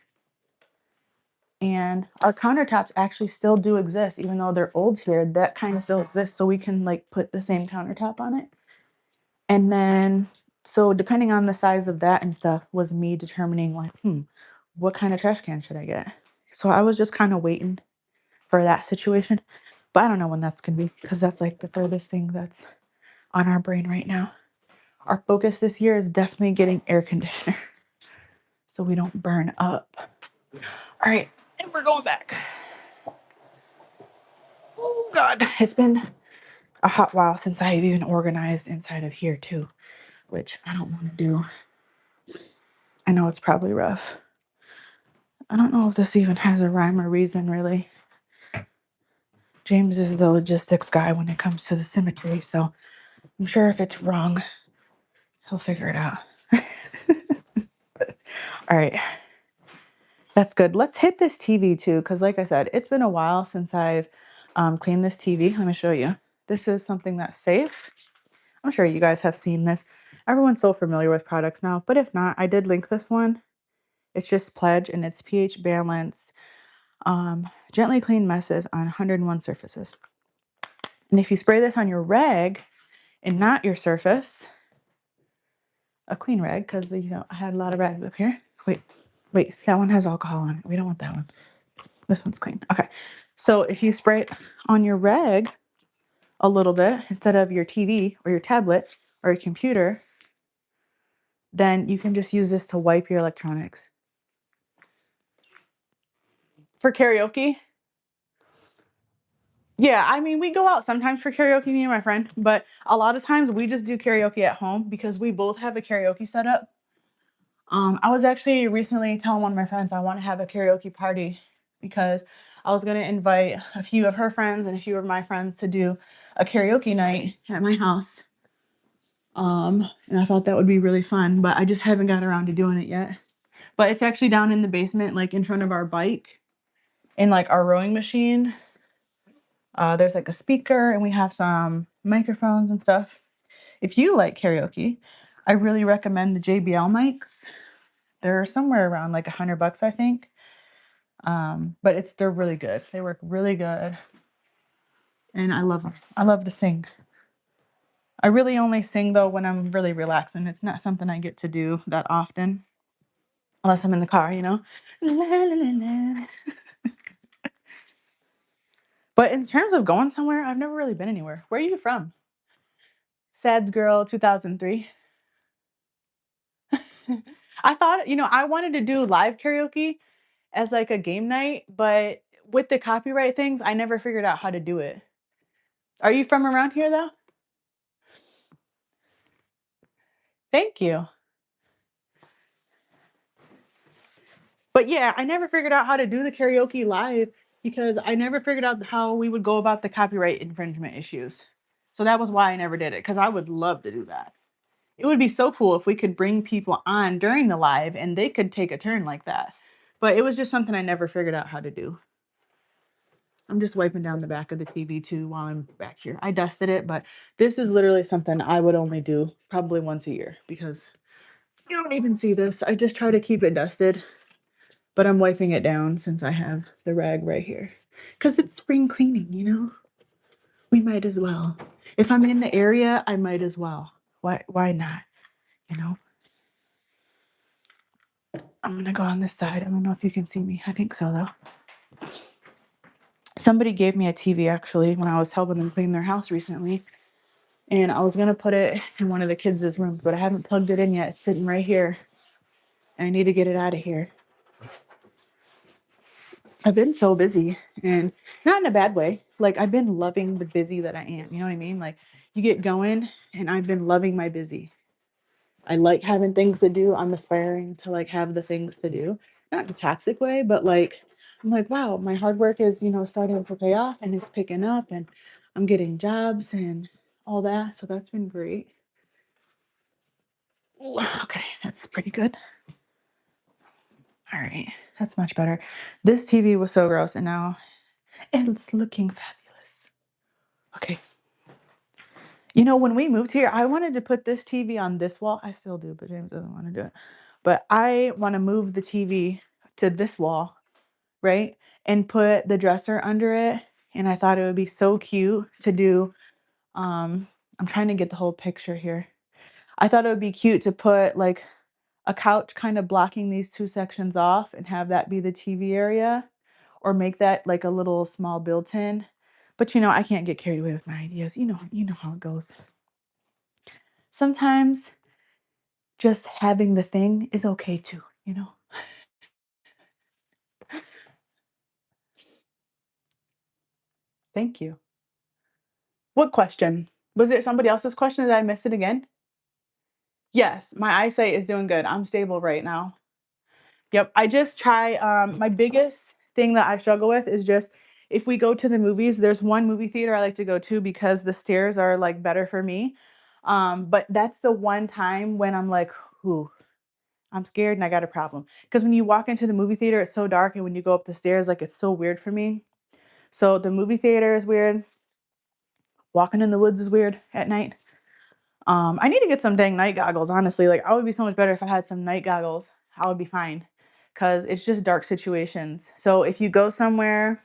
And our countertops actually still do exist, even though they're old here, that kind of still exists. So we can like put the same countertop on it. And then, so depending on the size of that and stuff was me determining like, what kind of trash can should I get? So I was just kind of waiting for that situation. But I don't know when that's going to be because that's like the furthest thing that's on our brain right now. Our focus this year is definitely getting air conditioner so we don't burn up. All right, and we're going back. Oh God, it's been a hot while since I've even organized inside of here too, which I don't want to do. I know it's probably rough. I don't know if this even has a rhyme or reason really. James is the logistics guy when it comes to the symmetry, so I'm sure if it's wrong, he'll figure it out. All right. That's good. Let's hit this TV too, because like I said, it's been a while since I've cleaned this TV. Let me show you. This is something that's safe. I'm sure you guys have seen this. Everyone's so familiar with products now, but if not, I did link this one. It's just Pledge and it's pH balanced, gently clean messes on 101 surfaces. And if you spray this on your rag and not your surface, a clean rag, because you know I had a lot of rags up here. Wait, that one has alcohol on it. We don't want that one. This one's clean. Okay. So if you spray it on your rag a little bit instead of your TV or your tablet or your computer, then you can just use this to wipe your electronics. For karaoke, Yeah, I mean, we go out sometimes for karaoke, me and my friend, but a lot of times we just do karaoke at home because we both have a karaoke setup. I was actually recently telling one of my friends I want to have a karaoke party because I was going to invite a few of her friends and a few of my friends to do a karaoke night at my house. And I thought that would be really fun, but I just haven't got around to doing it yet. But it's actually down in the basement, like in front of our bike and like our rowing machine. There's like a speaker and we have some microphones and stuff. If you like karaoke, I really recommend the JBL mics. They're somewhere around like $100, I think. But they're really good. They work really good, and I love them. I love to sing. I really only sing though when I'm really relaxing. It's not something I get to do that often, unless I'm in the car, you know. La, la, la, la. But in terms of going somewhere, I've never really been anywhere. Where are you from? Sads girl, 2003. I thought, I wanted to do live karaoke as like a game night, but with the copyright things, I never figured out how to do it. Are you from around here though? Thank you. But yeah, I never figured out how to do the karaoke live because I never figured out how we would go about the copyright infringement issues. So that was why I never did it, because I would love to do that. It would be so cool if we could bring people on during the live and they could take a turn like that. But it was just something I never figured out how to do. I'm just wiping down the back of the TV too while I'm back here. I dusted it, but this is literally something I would only do probably once a year because you don't even see this. I just try to keep it dusted, but I'm wiping it down since I have the rag right here. Because it's spring cleaning, you know? We might as well. If I'm in the area, I might as well. Why not? You know? I'm gonna go on this side. I don't know if you can see me. I think so though. Somebody gave me a TV actually when I was helping them clean their house recently. And I was gonna put it in one of the kids' rooms, but I haven't plugged it in yet. It's sitting right here. And I need to get it out of here. I've been so busy, and not in a bad way. Like I've been loving the busy that I am. You know what I mean? Like you get going and I've been loving my busy. I like having things to do. I'm aspiring to like have the things to do. Not in a toxic way, but like I'm like, wow, my hard work is, starting to pay off and it's picking up and I'm getting jobs and all that. So that's been great. Ooh, okay, that's pretty good. All right, that's much better. This TV was so gross and now it's looking fabulous. Okay. When we moved here, I wanted to put this TV on this wall. I still do, but James doesn't want to do it. But I want to move the TV to this wall, right? And put the dresser under it. And I thought it would be so cute to do. I'm trying to get the whole picture here. I thought it would be cute to put like a couch kind of blocking these two sections off and have that be the TV area or make that like a little small built-in. But I can't get carried away with my ideas. You know how it goes. Sometimes just having the thing is okay too. Thank you. What question? Was it somebody else's question? Did I miss it again? Yes, my eyesight is doing good. I'm stable right now. Yep. I just try my biggest thing that I struggle with is just if we go to the movies, there's one movie theater I like to go to because the stairs are like better for me. But that's the one time when I'm like, ooh, I'm scared and I got a problem. Because when you walk into the movie theater, it's so dark, and when you go up the stairs, like it's so weird for me. So the movie theater is weird. Walking in the woods is weird at night. I need to get some dang night goggles, honestly. Like I would be so much better if I had some night goggles. I would be fine. Cause it's just dark situations. So if you go somewhere,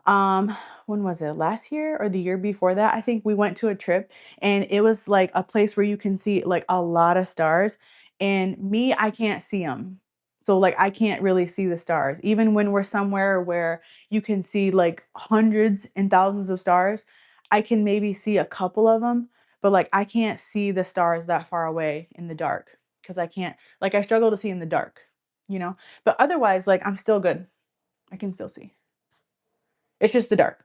um, when was it? Last year or the year before that? I think we went to a trip and it was like a place where you can see like a lot of stars. And me, I can't see them. So like I can't really see the stars. Even when we're somewhere where you can see like hundreds and thousands of stars, I can maybe see a couple of them, but like I can't see the stars that far away in the dark because I can't like I struggle to see in the dark. But otherwise like I'm still good. I can still see. It's just the dark.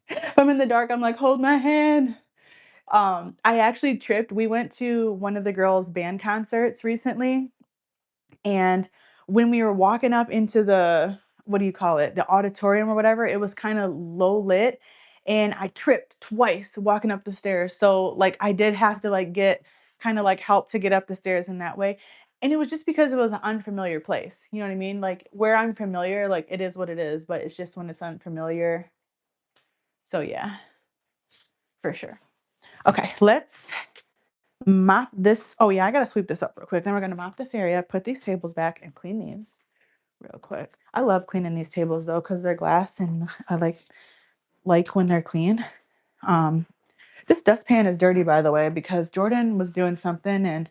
If I'm in the dark, I'm like, hold my hand. I actually tripped. We went to one of the girls' band concerts recently, and when we were walking up into the, what do you call it? The auditorium or whatever, it was kind of low lit, and I tripped twice walking up the stairs. So like I did have to like get kind of like help to get up the stairs in that way. And it was just because it was an unfamiliar place. You know what I mean? Like where I'm familiar, like it is what it is, but it's just when it's unfamiliar. So yeah, for sure. Okay, let's mop this. Oh yeah, I gotta sweep this up real quick. Then we're gonna mop this area, put these tables back, and clean these real quick. I love cleaning these tables though, because they're glass and I like when they're clean. Um, this dustpan is dirty by the way, because Jordan was doing something and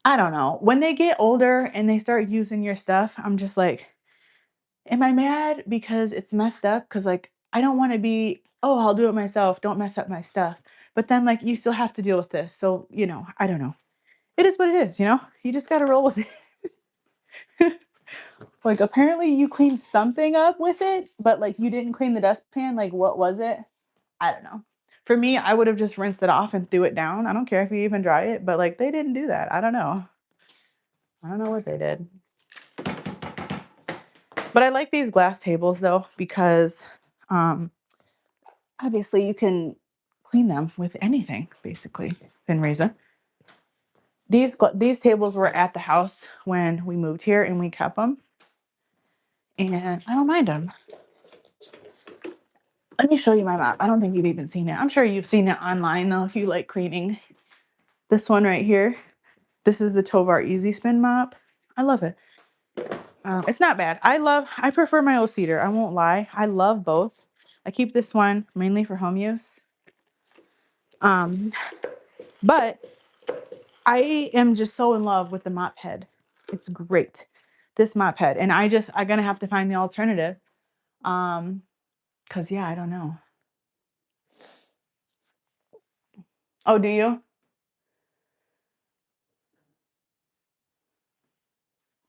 I don't know. When they get older and they start using your stuff, I'm just like, am I mad because it's messed up? Because like I don't want to be, oh, I'll do it myself. Don't mess up my stuff. But then like you still have to deal with this. So, I don't know. It is what it is. You just gotta roll with it. Like apparently you cleaned something up with it, but like you didn't clean the dustpan. Like what was it? I don't know. For me, I would have just rinsed it off and threw it down. I don't care if you even dry it, but like they didn't do that. I don't know. I don't know what they did. But I like these glass tables though, because um obviously you can clean them with anything, basically, within reason. These tables were at the house when we moved here and we kept them. And I don't mind them. Let me show you my mop. I don't think you've even seen it. I'm sure you've seen it online though if you like cleaning. This one right here. This is the Tovar Easy Spin mop. I love it. It's not bad. I prefer my old cedar. I won't lie. I love both. I keep this one mainly for home use. But I am just so in love with the mop head. It's great. This mop head. And I'm gonna have to find the alternative. Cause yeah, I don't know. Oh, do you?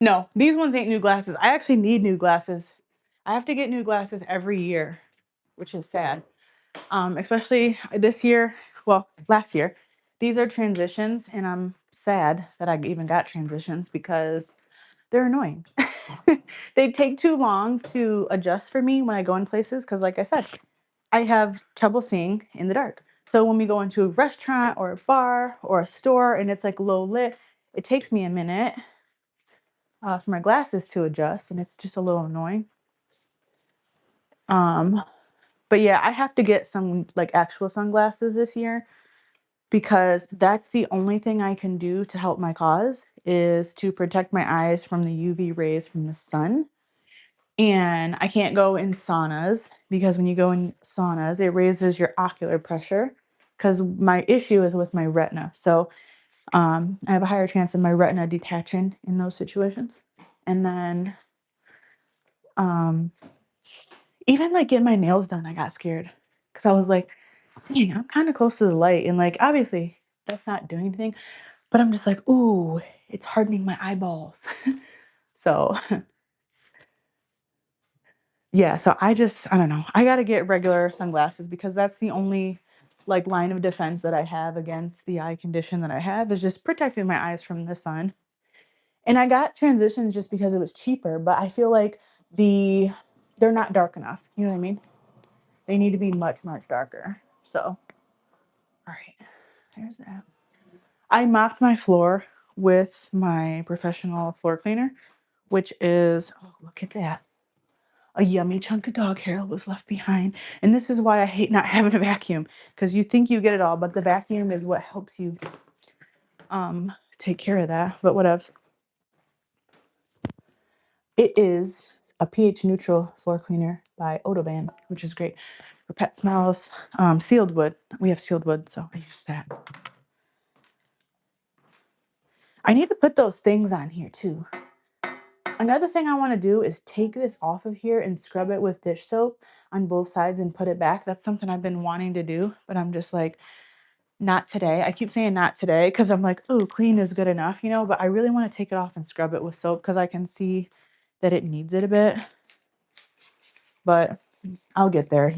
No, these ones ain't new glasses. I actually need new glasses. I have to get new glasses every year, which is sad. Especially this year, well, last year. These are transitions, and I'm sad that I even got transitions because they're annoying. They take too long to adjust for me when I go in places because, like I said, I have trouble seeing in the dark. So when we go into a restaurant or a bar or a store and it's like low lit, it takes me a minute for my glasses to adjust, and it's just a little annoying. Um, but yeah, I have to get some like actual sunglasses this year because that's the only thing I can do to help my cause is to protect my eyes from the UV rays from the sun. And I can't go in saunas because when you go in saunas, it raises your ocular pressure because my issue is with my retina. So I have a higher chance of my retina detaching in those situations. And then um, even like getting my nails done, I got scared because I was like, dang, I'm kind of close to the light. And like, obviously, that's not doing anything. But I'm just like, ooh, it's hardening my eyeballs. So yeah, so I don't know. I got to get regular sunglasses because that's the only like line of defense that I have against the eye condition that I have is just protecting my eyes from the sun. And I got transitions just because it was cheaper, but I feel like they're not dark enough. You know what I mean? They need to be much, much darker. So, all right, there's that. I mopped my floor with my professional floor cleaner, which is, oh, look at that. A yummy chunk of dog hair was left behind. And this is why I hate not having a vacuum, because you think you get it all, but the vacuum is what helps you take care of that. But whatever. It is a pH neutral floor cleaner by Odoban, which is great for pet smells. Sealed wood. We have sealed wood, so I use that. I need to put those things on here too. Another thing I want to do is take this off of here and scrub it with dish soap on both sides and put it back. That's something I've been wanting to do, but I'm just like, not today. I keep saying not today because I'm like, oh, clean is good enough, but I really want to take it off and scrub it with soap because I can see that it needs it a bit, but I'll get there.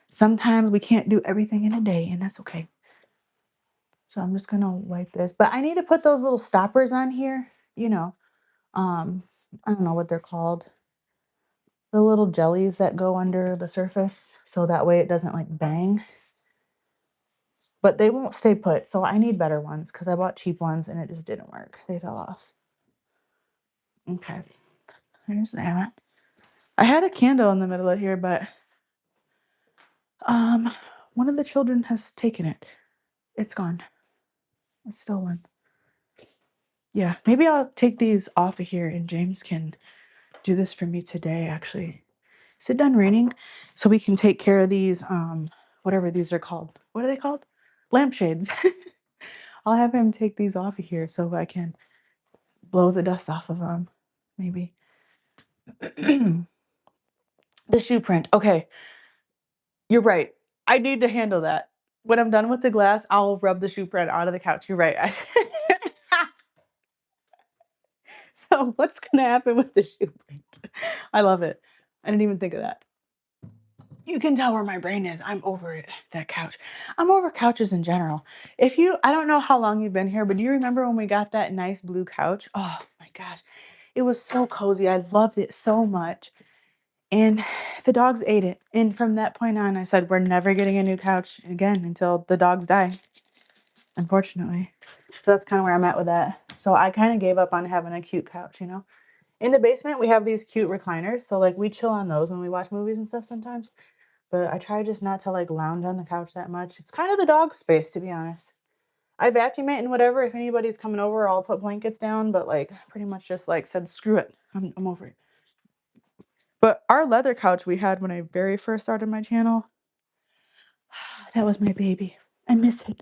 sometimes we can't do everything in a day, and that's okay. So I'm just gonna wipe this, but I need to put those little stoppers on here, you know, um, I don't know what they're called. The little jellies that go under the surface, so that way it doesn't like bang. But they won't stay put, so I need better ones because I bought cheap ones and it just didn't work. They fell off. Okay, there's that. I had a candle in the middle of here, but um, one of the children has taken it. It's gone. It's stolen. Yeah, maybe I'll take these off of here and James can do this for me today, actually. Is it done raining? So we can take care of these, whatever these are called. What are they called? Lampshades. I'll have him take these off of here so I can blow the dust off of them, maybe. The shoe print. Okay, you're right. I need to handle that. When I'm done with the glass, I'll rub the shoe print out of the couch. You're right. So what's gonna happen with the shoe print? I love it. I didn't even think of that. You can tell where my brain is. I'm over it. That couch. I'm over couches in general. I don't know how long you've been here, but do you remember when we got that nice blue couch? Oh my gosh. It was so cozy. I loved it so much. And the dogs ate it. And from that point on, I said, we're never getting a new couch again until the dogs die, unfortunately. So that's kind of where I'm at with that. So I kind of gave up on having a cute couch, you know? In the basement, we have these cute recliners. So like we chill on those when we watch movies and stuff sometimes. But I try just not to like lounge on the couch that much. It's kind of the dog space, to be honest. I vacuum it and whatever. If anybody's coming over, I'll put blankets down. But like pretty much just like said, screw it. I'm over it. But our leather couch we had when I very first started my channel, that was my baby. I miss it.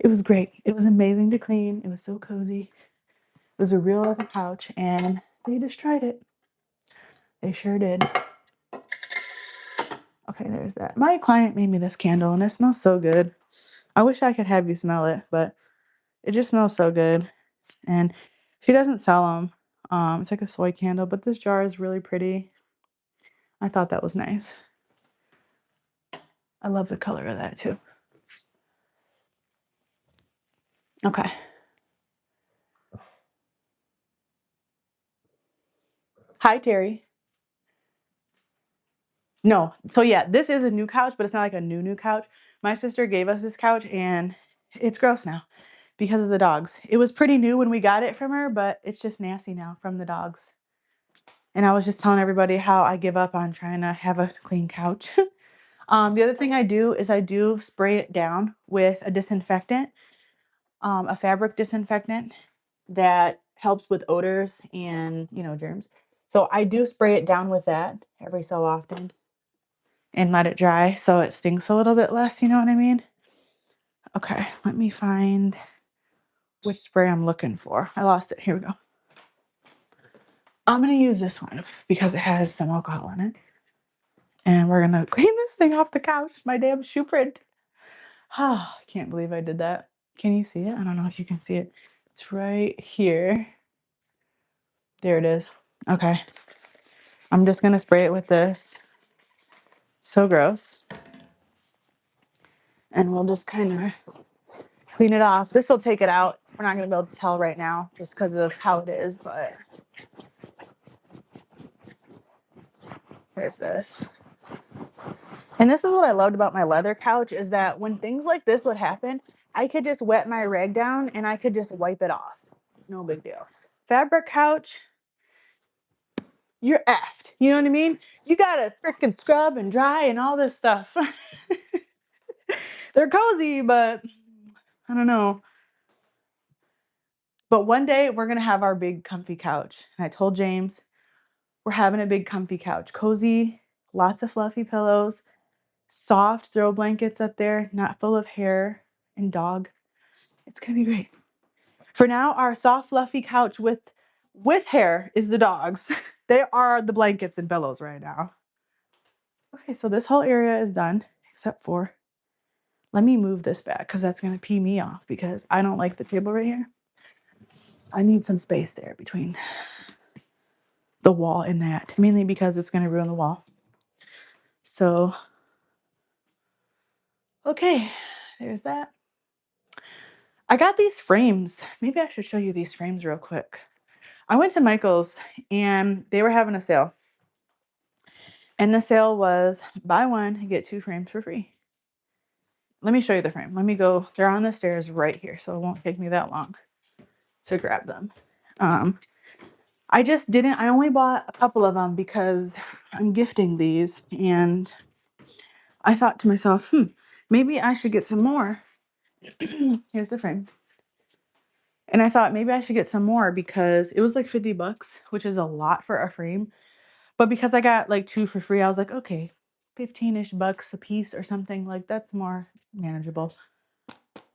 It was great. It was amazing to clean. It was so cozy. It was a real leather couch and they destroyed it. They sure did. Okay, there's that. My client made me this candle and it smells so good. I wish I could have you smell it, but it just smells so good. And she doesn't sell them. It's like a soy candle, but this jar is really pretty. I thought that was nice. I love the color of that too. Okay. Hi, Terry. No. So yeah, this is a new couch, but it's not like a new couch. My sister gave us this couch and it's gross now because of the dogs. It was pretty new when we got it from her, but it's just nasty now from the dogs. And I was just telling everybody how I give up on trying to have a clean couch. The other thing I do is I do spray it down with a disinfectant, a fabric disinfectant that helps with odors and, you know, germs. So I do spray it down with that every so often and let it dry so it stinks a little bit less, you know what I mean? Okay, let me find which spray I'm looking for. I lost it. Here we go. I'm going to use this one because it has some alcohol in it. And we're going to clean this thing off the couch, my damn shoe print. Ah, I can't believe I did that. Can you see it? I don't know if you can see it. It's right here. There it is. Okay. I'm just going to spray it with this. So gross. And we'll just kind of clean it off. This will take it out. We're not going to be able to tell right now just because of how it is, but there's this. And this is what I loved about my leather couch is that when things like this would happen, I could just wet my rag down and I could just wipe it off. No big deal. Fabric couch, you're effed. You know what I mean? You gotta freaking scrub and dry and all this stuff. They're cozy, but I don't know. But one day we're gonna have our big comfy couch. And I told James, we're having a big comfy couch. Cozy, lots of fluffy pillows, soft throw blankets up there, not full of hair and dog. It's gonna be great. For now, our soft, fluffy couch with hair is the dogs. They are the blankets and pillows right now. Okay, so this whole area is done, except for, let me move this back because that's gonna pee me off because I don't like the table right here. I need some space there between the wall and that, mainly because it's gonna ruin the wall. So Okay, there's that. I got these frames. Maybe I should show you these frames real quick. I went to Michael's and they were having a sale. And the sale was buy one, get 2 frames for free. Let me show you the frame. Let me go. They're on the stairs right here, so it won't take me that long to grab them. I just didn't, I only bought a couple of them because I'm gifting these. And I thought to myself, maybe I should get some more. Here's the frame. And I thought maybe I should get some more because it was like 50 bucks, which is a lot for a frame. But because I got like 2 for free, I was like, okay, 15-ish bucks a piece or something. Like that's more manageable.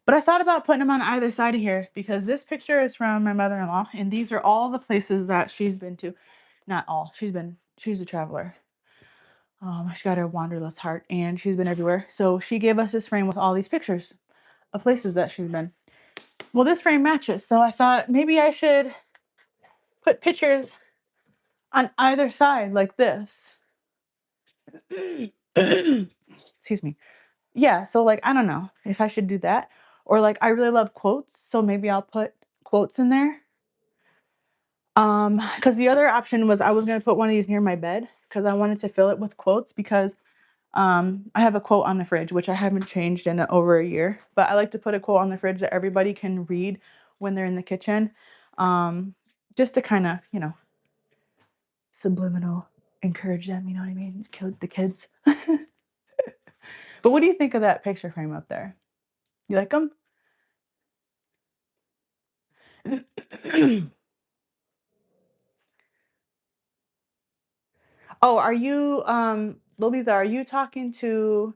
But I thought about putting them on either side of here because this picture is from my mother-in-law and these are all the places that she's been to. Not all. She's a traveler. She got her wanderlust heart and she's been everywhere. So she gave us this frame with all these pictures of places that she's been. Well, this frame matches. So I thought maybe I should put pictures on either side like this. Excuse me. Yeah, so like I don't know if I should do that or like I really love quotes, so maybe I'll put quotes in there. Because the other option was I was gonna put one of these near my bed because I wanted to fill it with quotes because I have a quote on the fridge, which I haven't changed in over a year, but I like to put a quote on the fridge that everybody can read when they're in the kitchen. Um, just to kind of, subliminal encourage them, you know what I mean? Kill the kids. But what do you think of that picture frame up there? You like them? Oh, are you, Lolita, are you talking to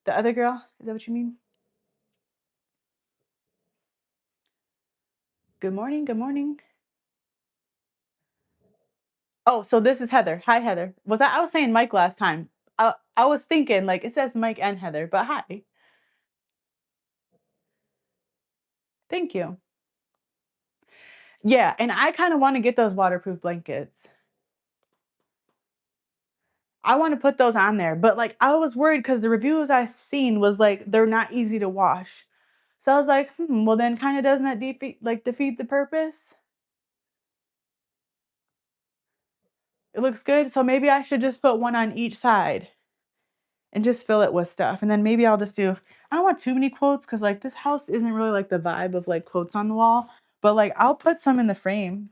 the other girl? Is that what you mean? Good morning. Good morning. Oh, so this is Heather. Hi, Heather. I was saying Mike last time. I was thinking like it says Mike and Heather, but hi. Thank you. Yeah, and I kind of want to get those waterproof blankets. I want to put those on there, but like I was worried because the reviews I seen was like they're not easy to wash. So I was like, well then kind of doesn't that defeat the purpose? It looks good, so maybe I should just put one on each side and just fill it with stuff. And then maybe I'll just do I don't want too many quotes because like this house isn't really like the vibe of like quotes on the wall, but like I'll put some in the frame.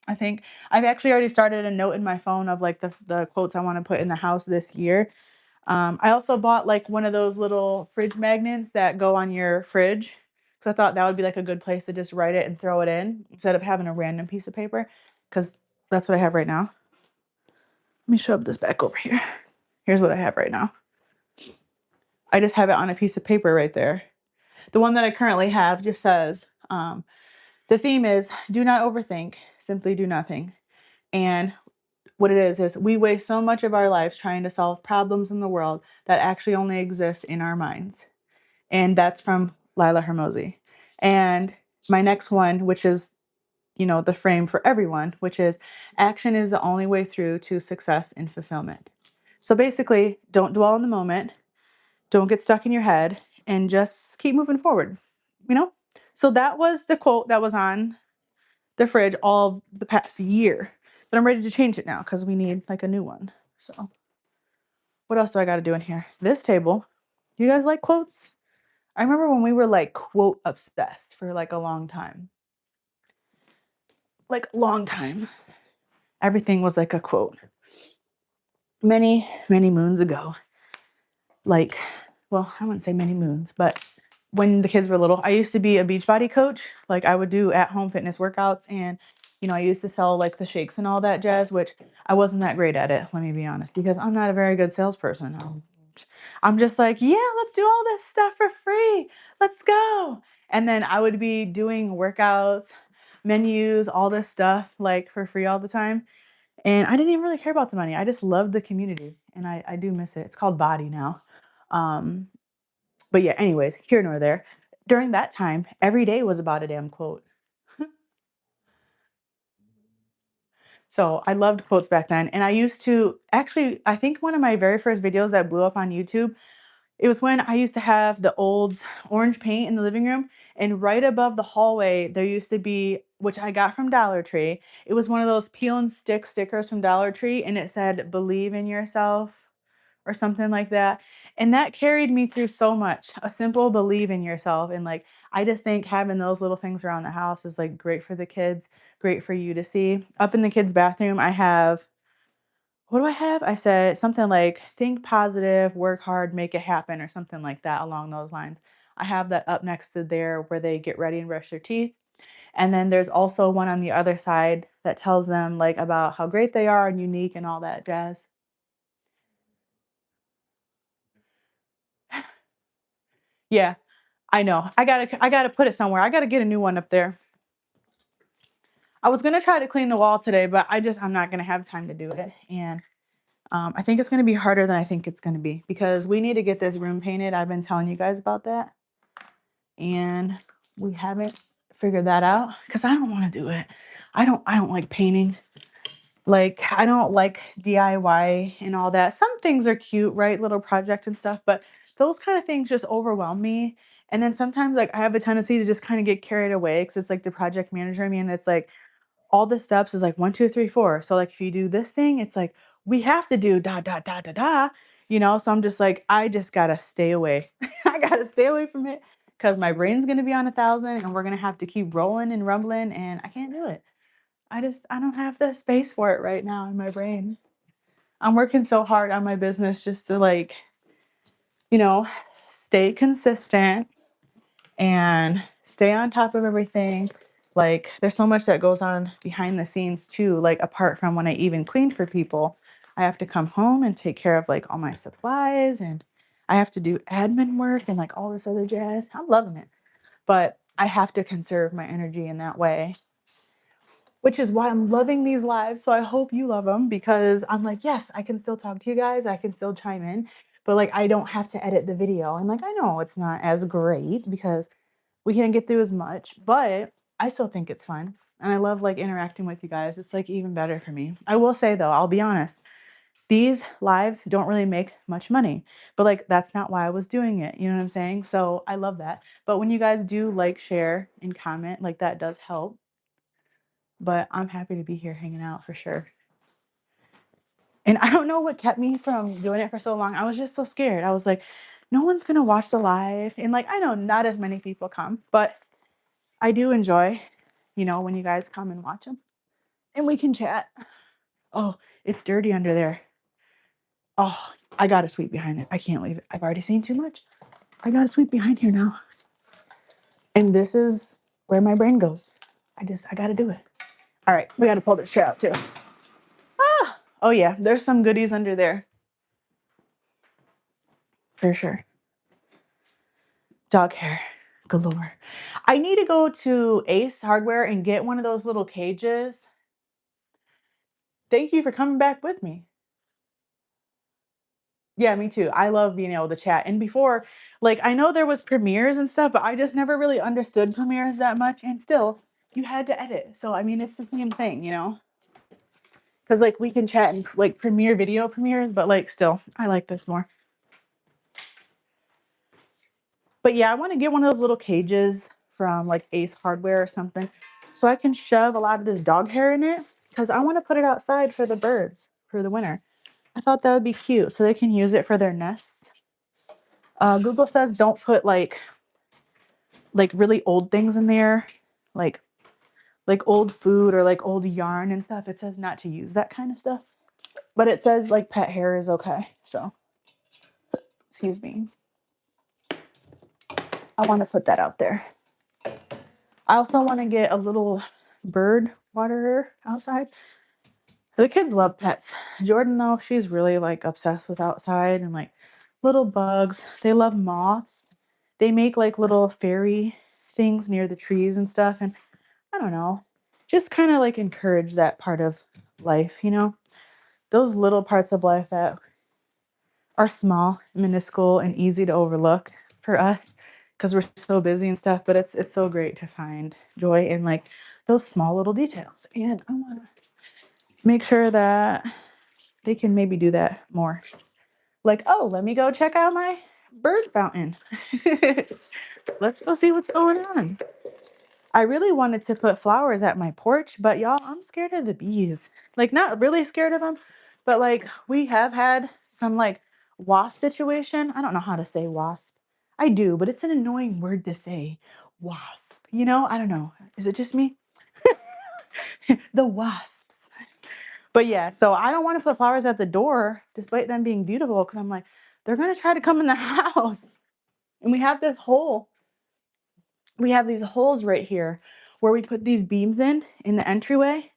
I think I've actually already started a note in my phone of like the quotes I want to put in the house this year. I also bought like one of those little fridge magnets that go on your fridge because I thought that would be like a good place to just write it and throw it in instead of having a random piece of paper because that's what I have right now. Let me shove this back over here. Here's what I have right now. I just have it on a piece of paper right there. The one that I currently have just says, the theme is do not overthink, simply do nothing. And what it is we waste so much of our lives trying to solve problems in the world that actually only exist in our minds. And that's from Lila Hermosi. And my next one, which is, the frame for everyone, which is action is the only way through to success and fulfillment. So basically, don't dwell in the moment, don't get stuck in your head, and just keep moving forward, you know? So that was the quote that was on the fridge all the past year. But I'm ready to change it now because we need like a new one. So what else do I got to do in here? This table. You guys like quotes? I remember when we were like quote obsessed for like a long time. Like long time. Everything was like a quote. Many, many moons ago. Like, well, I wouldn't say many moons, but when the kids were little, I used to be a Beachbody coach. Like I would do at-home fitness workouts and I used to sell like the shakes and all that jazz, which I wasn't that great at it, let me be honest, because I'm not a very good salesperson. I'm just like, yeah, let's do all this stuff for free. Let's go. And then I would be doing workouts, menus, all this stuff like for free all the time. And I didn't even really care about the money. I just loved the community and I do miss it. It's called Body now. Um, but yeah, anyways, here nor there. During that time, every day was about a damn quote. So I loved quotes back then. And I used to actually, I think one of my very first videos that blew up on YouTube, It was when I used to have the old orange paint in the living room, and right above the hallway, there used to be, which I got from Dollar Tree. It was one of those peel and stick stickers from Dollar Tree, and it said, "Believe in yourself," or something like that. And that carried me through so much. A simple believe in yourself. And like, I just think having those little things around the house is like great for the kids, great for you to see. Up in the kids' bathroom, I have, what do I have? I said something like, think positive, work hard, make it happen, or something like that along those lines. I have that up next to there where they get ready and brush their teeth. And then there's also one on the other side that tells them like about how great they are and unique and all that jazz. Yeah, I know. I gotta put it somewhere. I gotta get a new one up there. I was gonna try to clean the wall today, but I'm not gonna have time to do it. And I think it's gonna be harder than I think it's gonna be because we need to get this room painted. I've been telling you guys about that, and we haven't figured that out because I don't want to do it. I don't like painting. Like, I don't like DIY and all that. Some things are cute, right? Little project and stuff, but those kind of things just overwhelm me. And then sometimes, like, I have a tendency to just kind of get carried away because it's like the project manager. I mean, it's like all the steps is like one, two, three, four. So, like, if you do this thing, it's like we have to do da da da da da, you know? So I'm just like, I just gotta stay away. I gotta stay away from it because my brain's gonna be on 1,000 and we're gonna have to keep rolling and rumbling, and I can't do it. I don't have the space for it right now in my brain. I'm working so hard on my business just to like, you know, stay consistent and stay on top of everything. Like there's so much that goes on behind the scenes too, like apart from when I even clean for people. I have to come home and take care of like all my supplies, and I have to do admin work and like all this other jazz. I'm loving it. But I have to conserve my energy in that way, which is why I'm loving these lives. So I hope you love them because I'm like, yes, I can still talk to you guys. I can still chime in, but like, I don't have to edit the video. And like, I know it's not as great because we can't get through as much, but I still think it's fun. And I love like interacting with you guys. It's like even better for me. I will say though, I'll be honest, these lives don't really make much money, but like, that's not why I was doing it. You know what I'm saying? So I love that. But when you guys do like, share, and comment, like that does help. But I'm happy to be here hanging out for sure. And I don't know what kept me from doing it for so long. I was just so scared. I was like, no one's gonna watch the live. And like, I know not as many people come, but I do enjoy, when you guys come and watch them and we can chat. Oh, it's dirty under there. Oh, I gotta sweep behind it. I can't leave it. I've already seen too much. I gotta sweep behind here now. And this is where my brain goes. I gotta do it. All right, we gotta pull this chair out too. Ah, oh yeah, there's some goodies under there for sure. Dog hair galore. I need to go to Ace Hardware and get one of those little cages. Thank you for coming back with me. Yeah, me too. I love being able to chat. And before, like, I know there was premieres and stuff, but I just never really understood premieres that much. And still, you had to edit. So, I mean, it's the same thing, Because, like, we can chat and, like, premiere video premieres, but, like, still, I like this more. But yeah, I want to get one of those little cages from, like, Ace Hardware or something so I can shove a lot of this dog hair in it because I want to put it outside for the birds for the winter. I thought that would be cute so they can use it for their nests. Google says don't put like really old things in there, like old food or like old yarn and stuff. It says not to use that kind of stuff, but it says like pet hair is okay. So, excuse me. I want to put that out there. I also want to get a little bird waterer outside. The kids love pets. Jordan, though, she's really like obsessed with outside and like little bugs. They love moths. They make like little fairy things near the trees and stuff. And I don't know, just kind of like encourage that part of life. Those little parts of life that are small, minuscule, and easy to overlook for us because we're so busy and stuff. But it's so great to find joy in like those small little details. And I want to make sure that they can maybe do that more. Like, oh, let me go check out my bird fountain. Let's go see what's going on. I really wanted to put flowers at my porch, but y'all, I'm scared of the bees. Like, not really scared of them, but like, we have had some like wasp situation. I don't know how to say wasp. I do, but it's an annoying word to say. Wasp. You know, I don't know. Is it just me? The wasps. But yeah, so I don't want to put flowers at the door despite them being beautiful because I'm like, they're going to try to come in the house. And we have this hole. We have these holes right here where we put these beams in the entryway.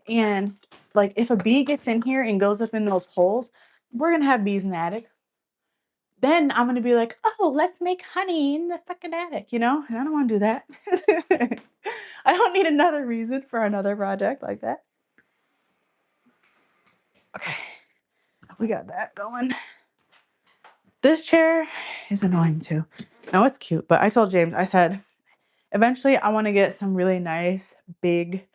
And like if a bee gets in here and goes up in those holes, we're going to have bees in the attic. Then I'm going to be like, oh, let's make honey in the fucking attic, you know? And I don't want to do that. I don't need another reason for another project like that. Okay, we got that going. This chair is annoying too. No, it's cute, but I told James, I said, eventually I want to get some really nice, big,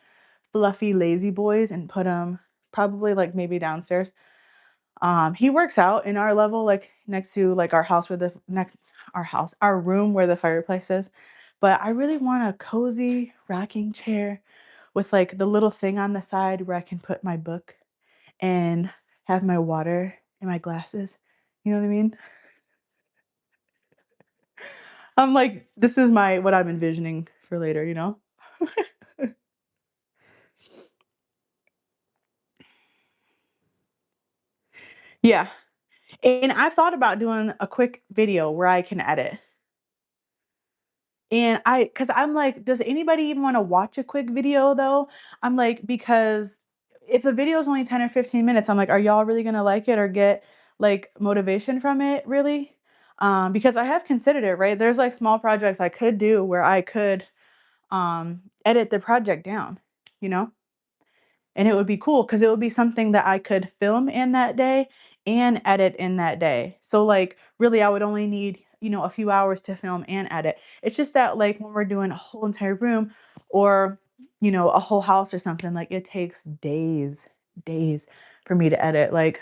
fluffy lazy boys and put them probably like maybe downstairs. He works out in our level, like next to like our house where the next our room where the fireplace is. But I really want a cozy rocking chair with like the little thing on the side where I can put my book and have my water and my glasses. You know what I mean? I'm like, this is my what I'm envisioning for later, you know? Yeah. And I've thought about doing a quick video where I can edit. And cause I'm like, does anybody even want to watch a quick video though? I'm like, because if a video is only 10 or 15 minutes, I'm like, are y'all really gonna like it or get like motivation from it really? Because I have considered it, right? There's like small projects I could do where I could edit the project down, you know? And it would be cool because it would be something that I could film in that day and edit in that day. So like really I would only need, you know, a few hours to film and edit. It's just that like when we're doing a whole entire room or, you know, a whole house or something, like it takes days for me to edit. Like